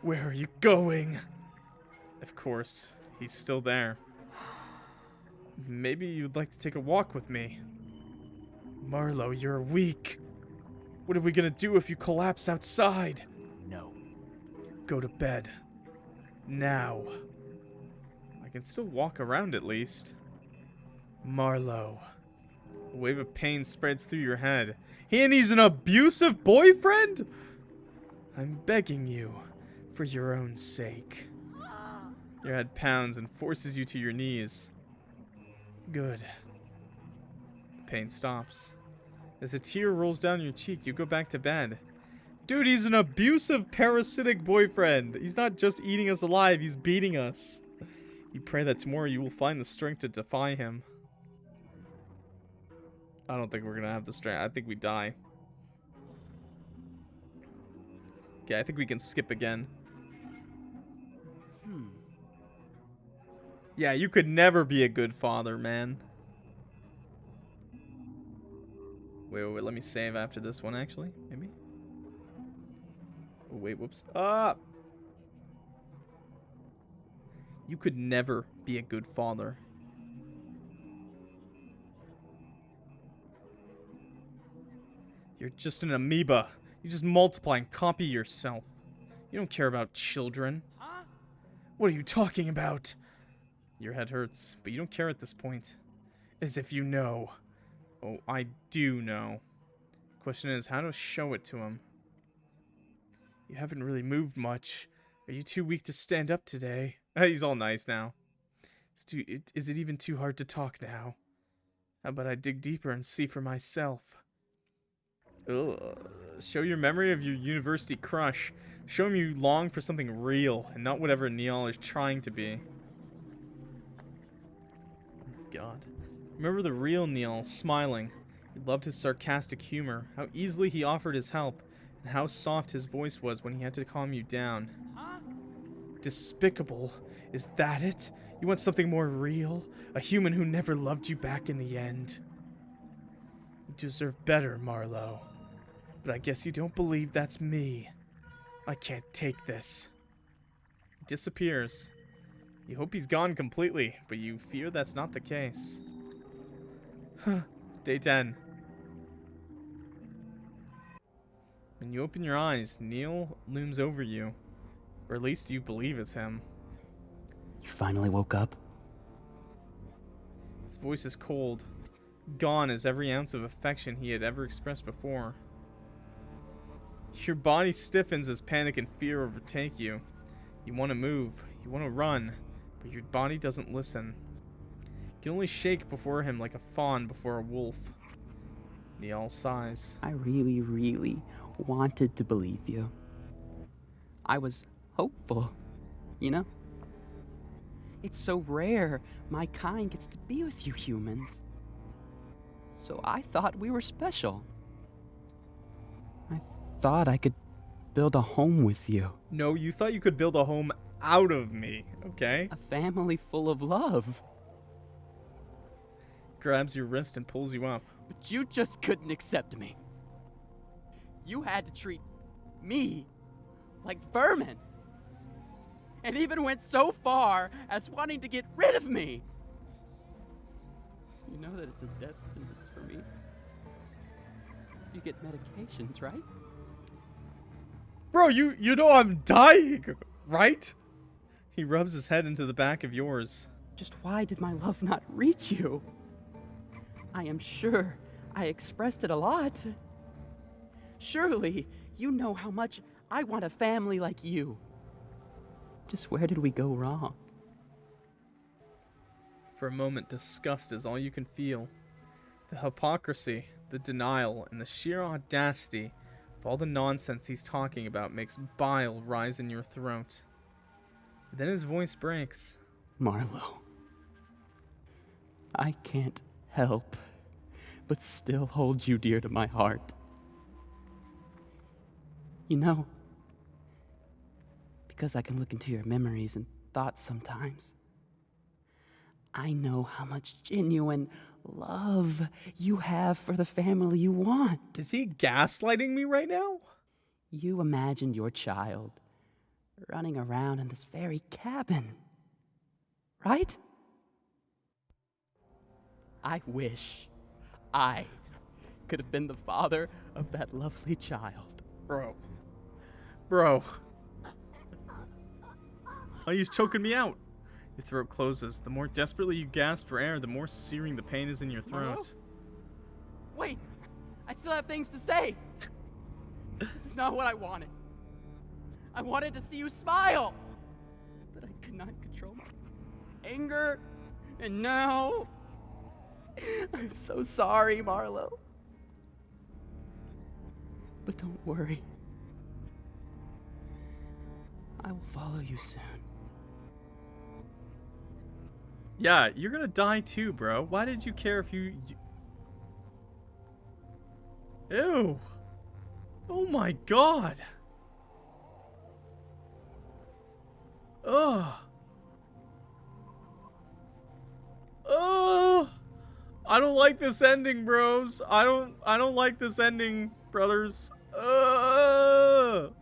Where are you going? Of course, he's still there. Maybe you'd like to take a walk with me. Marlowe, you're weak. What are we gonna do if you collapse outside? No. Go to bed. Now. I can still walk around at least. Marlowe. A wave of pain spreads through your head. And he's an abusive boyfriend? I'm begging you, for your own sake. Your head pounds and forces you to your knees. Good. The pain stops. As a tear rolls down your cheek, you go back to bed. Dude, he's an abusive, parasitic boyfriend. He's not just eating us alive, he's beating us. You pray that tomorrow you will find the strength to defy him. I don't think we're gonna have the strength. I think we die. Okay, I think we can skip again. Yeah, you could never be a good father, man. Wait, let me save after this one, actually. Maybe? Oh, wait, whoops. Ah! You could never be a good father. You're just an amoeba. You just multiply and copy yourself. You don't care about children. Huh? What are you talking about? Your head hurts, but you don't care at this point. As if you know. Oh, I do know. Question is, how to show it to him. You haven't really moved much. Are you too weak to stand up today? He's all nice now. Is it even too hard to talk now? How about I dig deeper and see for myself? Ugh. Show your memory of your university crush. Show him you long for something real and not whatever Neil is trying to be. Oh, God. Remember the real Neil, smiling. He loved his sarcastic humor, how easily he offered his help, and how soft his voice was when he had to calm you down. Huh? Despicable. Is that it? You want something more real? A human who never loved you back in the end? You deserve better, Marlowe. But I guess you don't believe that's me. I can't take this. He disappears. You hope he's gone completely, but you fear that's not the case. Day 10. When you open your eyes, Neil looms over you. Or at least you believe it's him. You finally woke up? His voice is cold. Gone is every ounce of affection he had ever expressed before. Your body stiffens as panic and fear overtake you. You want to move, you want to run, but your body doesn't listen. You can only shake before him like a fawn before a wolf. Neil sighs. I really, really wanted to believe you. I was hopeful, you know? It's so rare my kind gets to be with you humans. So I thought we were special. I thought I could build a home with you. No, you thought you could build a home out of me, okay? A family full of love. Grabs your wrist and pulls you up. But you just couldn't accept me. You had to treat me like vermin. And even went so far as wanting to get rid of me. You know that it's a death sentence for me. You get medications, right? Bro, you know I'm dying, right? He rubs his head into the back of yours. Just why did my love not reach you? I am sure I expressed it a lot. Surely you know how much I want a family like you. Just where did we go wrong? For a moment, disgust is all you can feel. The hypocrisy, the denial, and the sheer audacity of all the nonsense he's talking about makes bile rise in your throat. Then his voice breaks. Marlowe, I can't help but still hold you dear to my heart. You know, because I can look into your memories and thoughts sometimes, I know how much genuine love you have for the family you want. Is he gaslighting me right now? You imagined your child running around in this very cabin, right? I wish I could have been the father of that lovely child. Bro. Oh, he's choking me out. Your throat closes. The more desperately you gasp for air, the more searing the pain is in your throat. Marlowe? Wait, I still have things to say. This is not what I wanted. I wanted to see you smile, but I could not control my anger, and now I'm so sorry, Marlowe. But don't worry, I will follow you soon. Yeah, you're gonna die too, bro. Why did you care if you... Ew. Oh my god. Ugh. Ugh. I don't like this ending, bros. I don't like this ending, brothers. Ugh.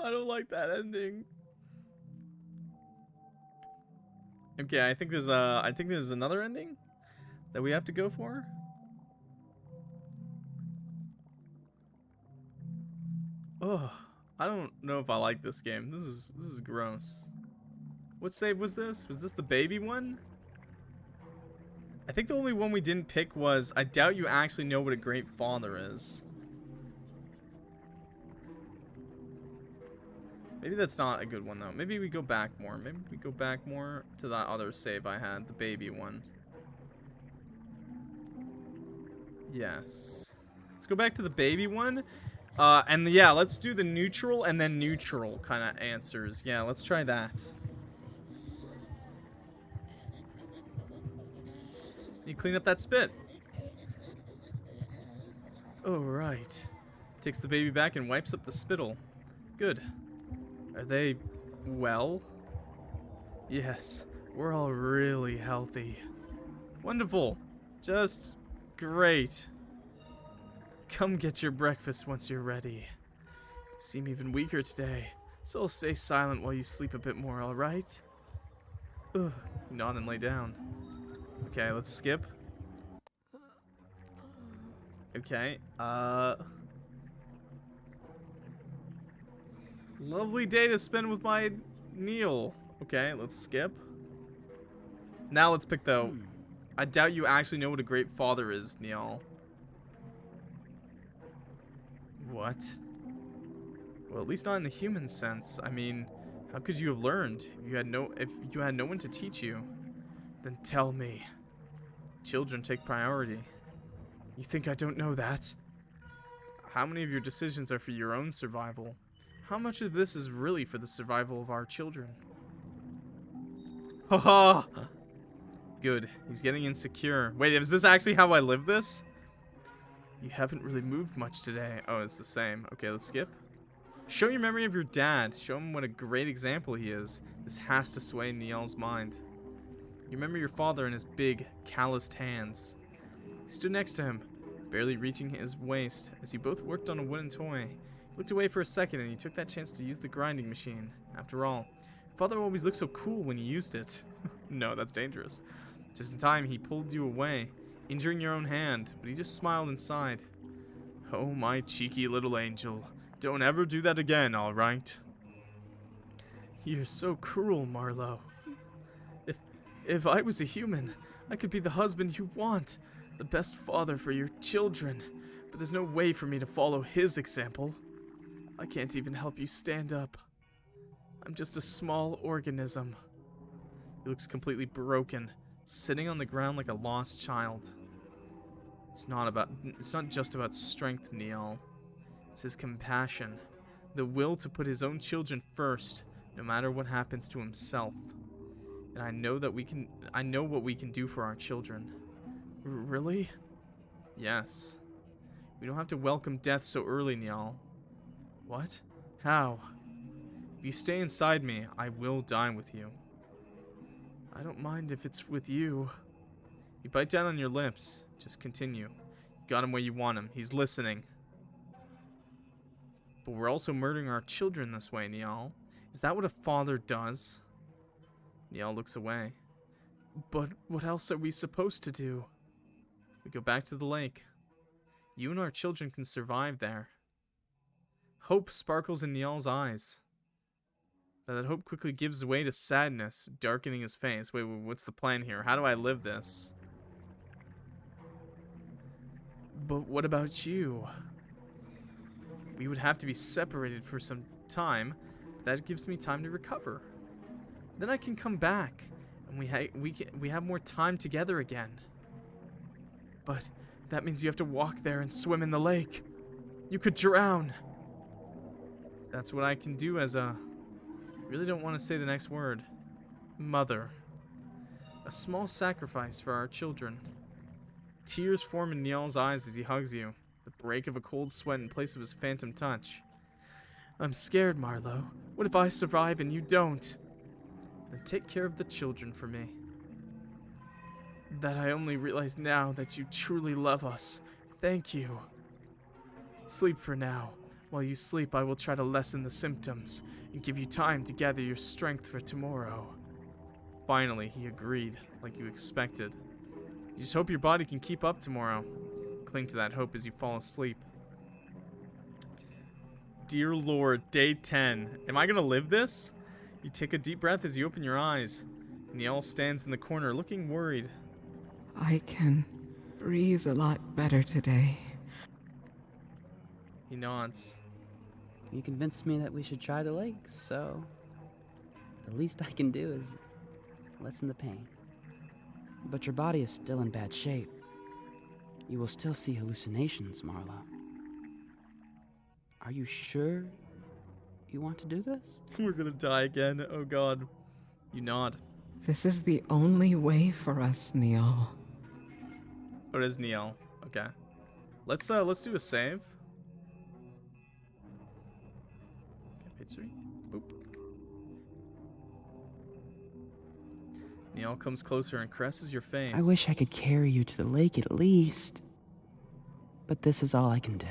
I don't like that ending. Okay, I think there's another ending that we have to go for. Oh, I don't know if I like this game. This is gross. What save was this? Was this the baby one? I think the only one we didn't pick was I doubt you actually know what a great father is. Maybe that's not a good one though. Maybe we go back more. Maybe we go back more to that other save I had, the baby one. Yes. Let's go back to the baby one. And yeah, let's do the neutral and then neutral kind of answers. Yeah, let's try that. You clean up that spit. Oh, right. Takes the baby back and wipes up the spittle. Good. Are they well? Yes, we're all really healthy. Wonderful. Just great. Come get your breakfast once you're ready. Seem even weaker today, so I'll stay silent while you sleep a bit more, alright? Ugh, nod and lay down. Okay, let's skip. Okay, lovely day to spend with my Neil. Okay, let's skip. Now let's pick the... I doubt you actually know what a great father is, Neil. What? Well, at least not in the human sense. I mean, how could you have learned if you had no one to teach you? Then tell me. Children take priority. You think I don't know that? How many of your decisions are for your own survival? How much of this is really for the survival of our children? Haha! Good. He's getting insecure. Wait, is this actually how I live this? You haven't really moved much today. Oh, it's the same. Okay, let's skip. Show your memory of your dad. Show him what a great example he is. This has to sway Niel's mind. You remember your father and his big, calloused hands. You stood next to him, barely reaching his waist, as you both worked on a wooden toy. You looked away for a second and you took that chance to use the grinding machine. After all, your father always looked so cool when he used it. No, that's dangerous. Just in time, he pulled you away, injuring your own hand, but he just smiled and sighed. Oh, my cheeky little angel. Don't ever do that again, alright? You're so cruel, Marlowe. If I was a human, I could be the husband you want, the best father for your children, but there's no way for me to follow his example. I can't even help you stand up. I'm just a small organism. He looks completely broken, sitting on the ground like a lost child. It's not just about strength, Neil. It's his compassion, the will to put his own children first, no matter what happens to himself. And I know what we can do for our children. Really? Yes. We don't have to welcome death so early, Neil. What? How? If you stay inside me, I will die with you. I don't mind if it's with you. You bite down on your lips. Just continue. You got him where you want him. He's listening. But we're also murdering our children this way, Niall. Is that what a father does? Niall looks away. But what else are we supposed to do? We go back to the lake. You and our children can survive there. Hope sparkles in Niall's eyes. But that hope quickly gives way to sadness, darkening his face. Wait, what's the plan here? How do I live this? But what about you? We would have to be separated for some time, but that gives me time to recover. Then I can come back, and we have more time together again. But that means you have to walk there and swim in the lake. You could drown. That's what I can do as a... really don't want to say the next word. Mother. A small sacrifice for our children. Tears form in Niall's eyes as he hugs you. The break of a cold sweat in place of his phantom touch. I'm scared, Marlo. What if I survive and you don't? Then take care of the children for me. That I only realize now that you truly love us. Thank you. Sleep for now. While you sleep, I will try to lessen the symptoms and give you time to gather your strength for tomorrow. Finally, he agreed, like you expected. You just hope your body can keep up tomorrow. Cling to that hope as you fall asleep. Dear Lord, day 10. Am I gonna live this? You take a deep breath as you open your eyes. Niall stands in the corner, looking worried. I can breathe a lot better today. He nods. You convinced me that we should try the lake, so the least I can do is lessen the pain. But your body is still in bad shape. You will still see hallucinations, Marlo. Are you sure you want to do this? We're gonna die again. Oh god. You nod. This is the only way for us, Niall. Oh, it is Niall. Okay. Let's do a save. Okay, page 3. Boop. Niall comes closer and caresses your face. I wish I could carry you to the lake at least. But this is all I can do.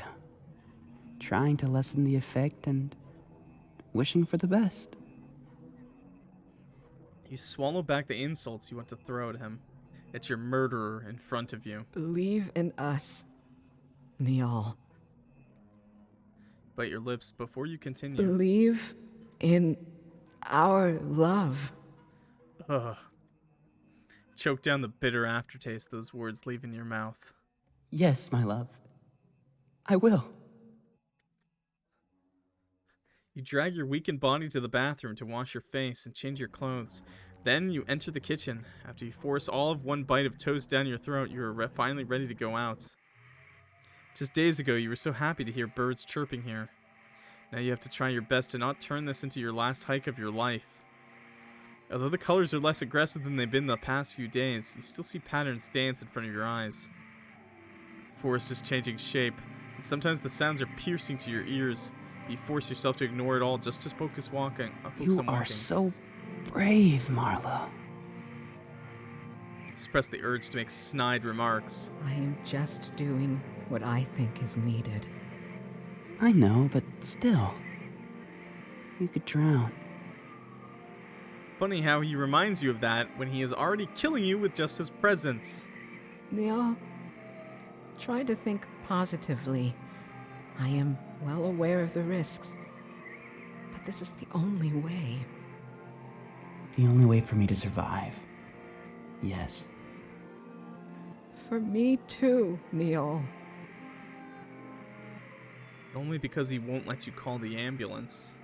Trying to lessen the effect and wishing for the best. You swallow back the insults you want to throw at him. It's your murderer in front of you. Believe in us, Niall. Bite your lips before you continue. Believe in our love. Ugh. Choke down the bitter aftertaste those words leave in your mouth. Yes, my love. I will. You drag your weakened body to the bathroom to wash your face and change your clothes. Then you enter the kitchen. After you force all of one bite of toast down your throat, you are finally ready to go out. Just days ago, you were so happy to hear birds chirping here. Now you have to try your best to not turn this into your last hike of your life. Although the colors are less aggressive than they've been the past few days, you still see patterns dance in front of your eyes. The forest is changing shape, and sometimes the sounds are piercing to your ears. You force yourself to ignore it all just to focus walking. You are so brave, Marlo. Suppress the urge to make snide remarks. I am just doing what I think is needed. I know, but still. You could drown. Funny how he reminds you of that when he is already killing you with just his presence. Niall, try to think positively. I am well aware of the risks, but this is the only way. The only way for me to survive. Yes. For me too, Niall. Only because he won't let you call the ambulance.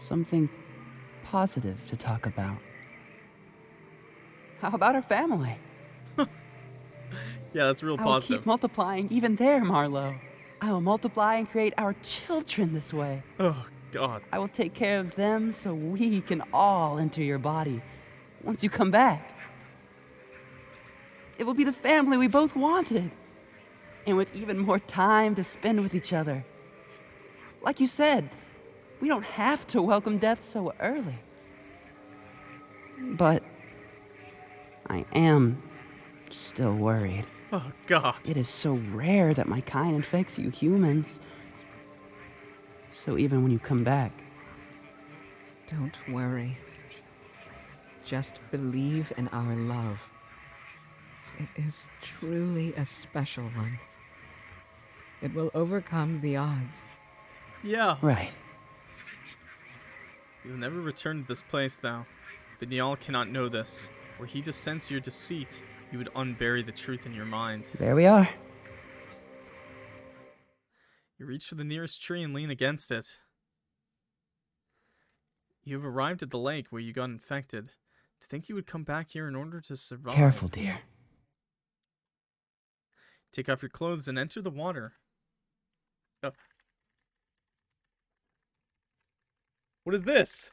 Something positive to talk about. How about our family? Yeah, that's real I will positive. keep multiplying even there, Marlo. I will multiply and create our children this way. Oh, God. I will take care of them so we can all enter your body once you come back. It will be the family we both wanted. And with even more time to spend with each other. Like you said, we don't have to welcome death so early. But I am still worried. Oh, God. It is so rare that my kind infects you humans. So even when you come back... Don't worry. Just believe in our love. It is truly a special one. It will overcome the odds. Yeah. Right. You'll never return to this place, though. But Niall cannot know this. Were he to sense your deceit, he would unbury the truth in your mind. There we are. You reach for the nearest tree and lean against it. You have arrived at the lake where you got infected. To think you would come back here in order to survive. Careful, dear. Take off your clothes and enter the water. Oh. What is this?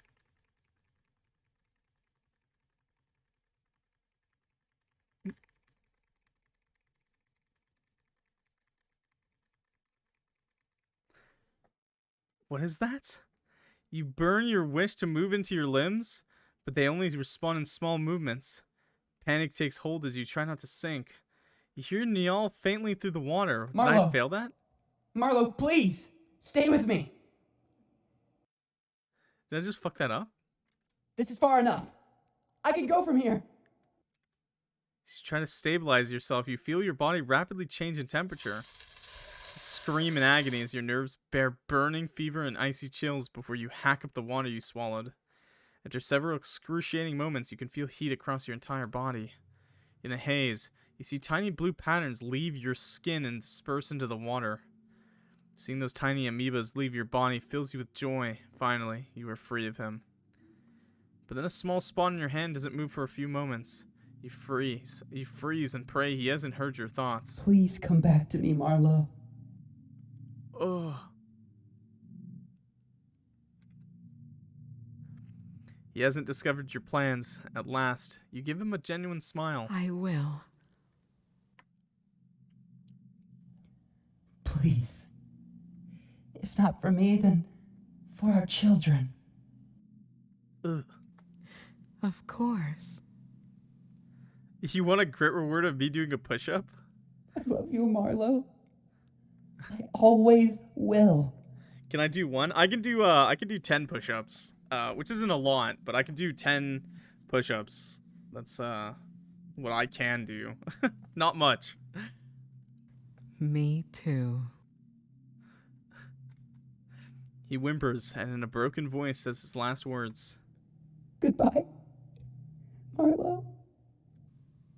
What is that? You burn your wish to move into your limbs, but they only respond in small movements. Panic takes hold as you try not to sink. You hear Niall faintly through the water. Did I Marlo. fail that? Marlo, please, stay with me. Did I just fuck that up? This is far enough. I can go from here. As you try to stabilize yourself, you feel your body rapidly change in temperature. You scream in agony as your nerves bear burning fever and icy chills before you hack up the water you swallowed. After several excruciating moments, you can feel heat across your entire body. In the haze, you see tiny blue patterns leave your skin and disperse into the water. Seeing those tiny amoebas leave your body fills you with joy. Finally, you are free of him. But then a small spot in your hand doesn't move for a few moments. You freeze and pray he hasn't heard your thoughts. Please come back to me, Marlo. Ugh. He hasn't discovered your plans. At last, you give him a genuine smile. I will. Please. If not for me, then for our children. Ugh. Of course. You want a grit reward of me doing a push-up? I love you, Marlo. I always will. Can I do one? I can do 10 push-ups. Which isn't a lot, but I can do 10 push-ups. That's what I can do. Not much. Me too. He whimpers and in a broken voice says his last words. Goodbye, Marlo.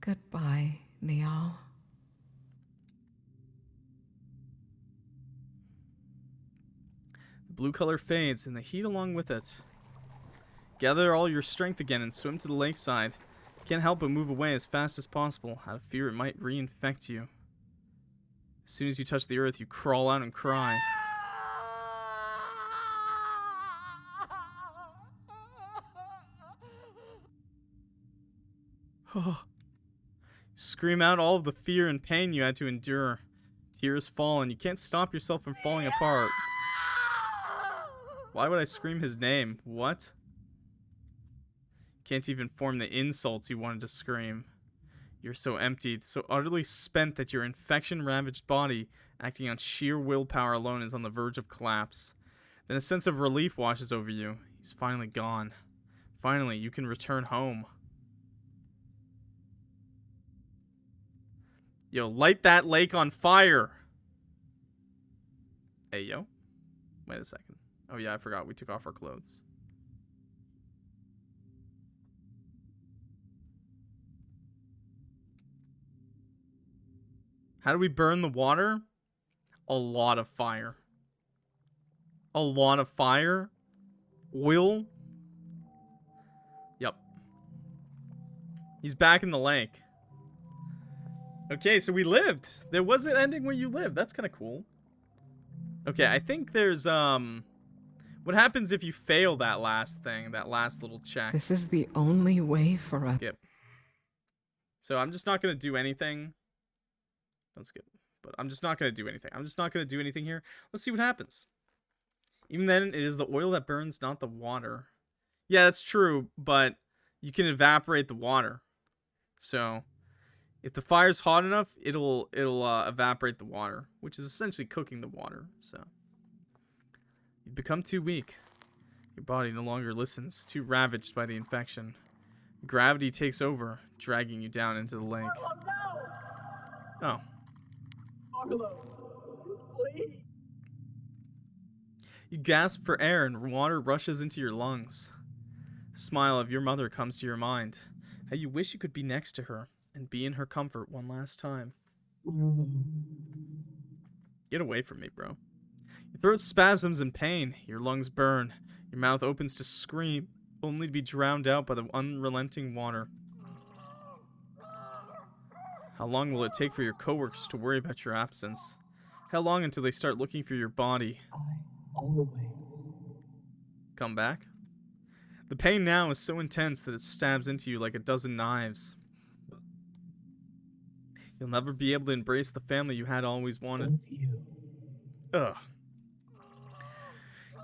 Goodbye, Niall. The blue color fades and the heat along with it. Gather all your strength again and swim to the lakeside. You can't help but move away as fast as possible, out of fear it might reinfect you. As soon as you touch the earth, you crawl out and cry. Scream out all of the fear and pain you had to endure. Tears fall and you can't stop yourself from falling apart. Why would I scream his name? What? Can't even form the insults you wanted to scream. You're so emptied, so utterly spent that your infection-ravaged body, acting on sheer willpower alone, is on the verge of collapse. Then a sense of relief washes over you. He's finally gone. Finally, you can return home. Yo, light that lake on fire! Hey, yo. Wait a second. Oh yeah, I forgot. We took off our clothes. How do we burn the water? A lot of fire. A lot of fire? Oil? Yep. He's back in the lake. Okay, so we lived. There was an ending where you lived. That's kind of cool. Okay, I think there's, what happens if you fail that last thing, that last little check? This is the only way for us. Skip. So I'm just not going to do anything. Don't skip. But I'm just not going to do anything. I'm just not going to do anything here. Let's see what happens. Even then, it is the oil that burns, not the water. Yeah, that's true, but you can evaporate the water. So if the fire's hot enough, it'll evaporate the water, which is essentially cooking the water. So you've become too weak. Your body no longer listens, too ravaged by the infection. Gravity takes over, dragging you down into the lake. Oh. Please. You gasp for air and water rushes into your lungs. The smile of your mother comes to your mind. How you wish you could be next to her and be in her comfort one last time. Get away from me, bro. Your throat spasms in pain. Your lungs burn. Your mouth opens to scream, only to be drowned out by the unrelenting water. How long will it take for your coworkers to worry about your absence? How long until they start looking for your body? I always. Come back? The pain now is so intense that it stabs into you like a dozen knives. You'll never be able to embrace the family you had always wanted. With you. Ugh.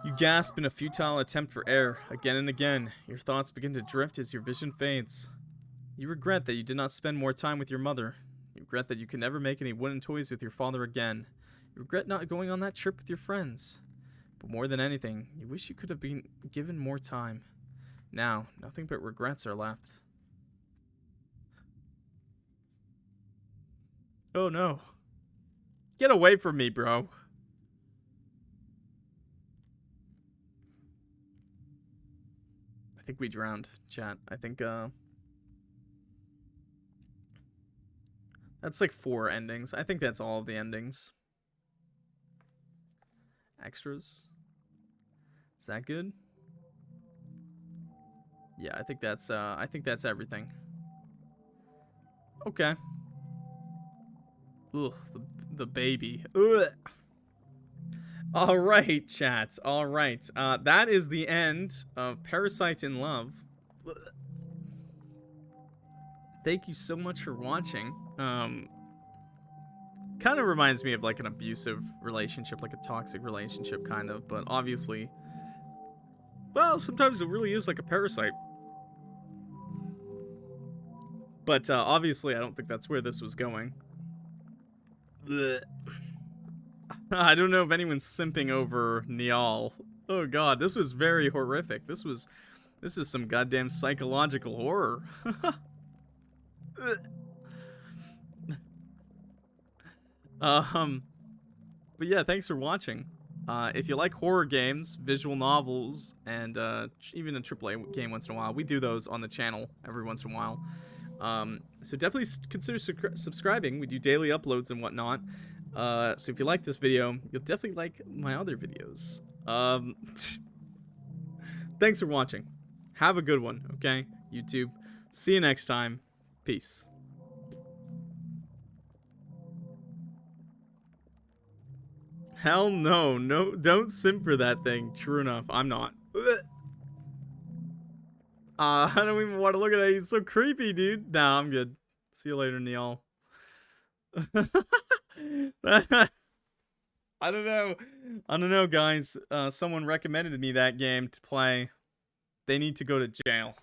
You gasp in a futile attempt for air, again and again. Your thoughts begin to drift as your vision fades. You regret that you did not spend more time with your mother. You regret that you can never make any wooden toys with your father again. You regret not going on that trip with your friends. But more than anything, you wish you could have been given more time. Now, nothing but regrets are left. Oh no. Get away from me, bro. I think we drowned, chat. I think, that's like 4 endings. I think that's all of the endings. Extras. Is that good? Yeah, I think that's everything. Okay. Ugh, the baby. Ugh. All right, chat. All right. That is the end of Parasite in Love. Ugh. Thank you so much for watching. Kind of reminds me of like an abusive relationship, like a toxic relationship, kind of. But obviously, well, sometimes it really is like a parasite. But obviously, I don't think that's where this was going. Blech. I don't know if anyone's simping over Niall. Oh god, this was very horrific. This is some goddamn psychological horror. But yeah, thanks for watching. If you like horror games, visual novels, and even a AAA game once in a while, we do those on the channel every once in a while. So definitely consider subscribing. We do daily uploads and whatnot. So if you like this video, you'll definitely like my other videos. Thanks for watching. Have a good one, okay? YouTube. See you next time. Peace. Hell no. No, don't simp for that thing. True enough. I'm not. I don't even want to look at it. He's so creepy, dude. Nah, I'm good. See you later, Neil. I don't know. I don't know, guys. Someone recommended me that game to play. They need to go to jail.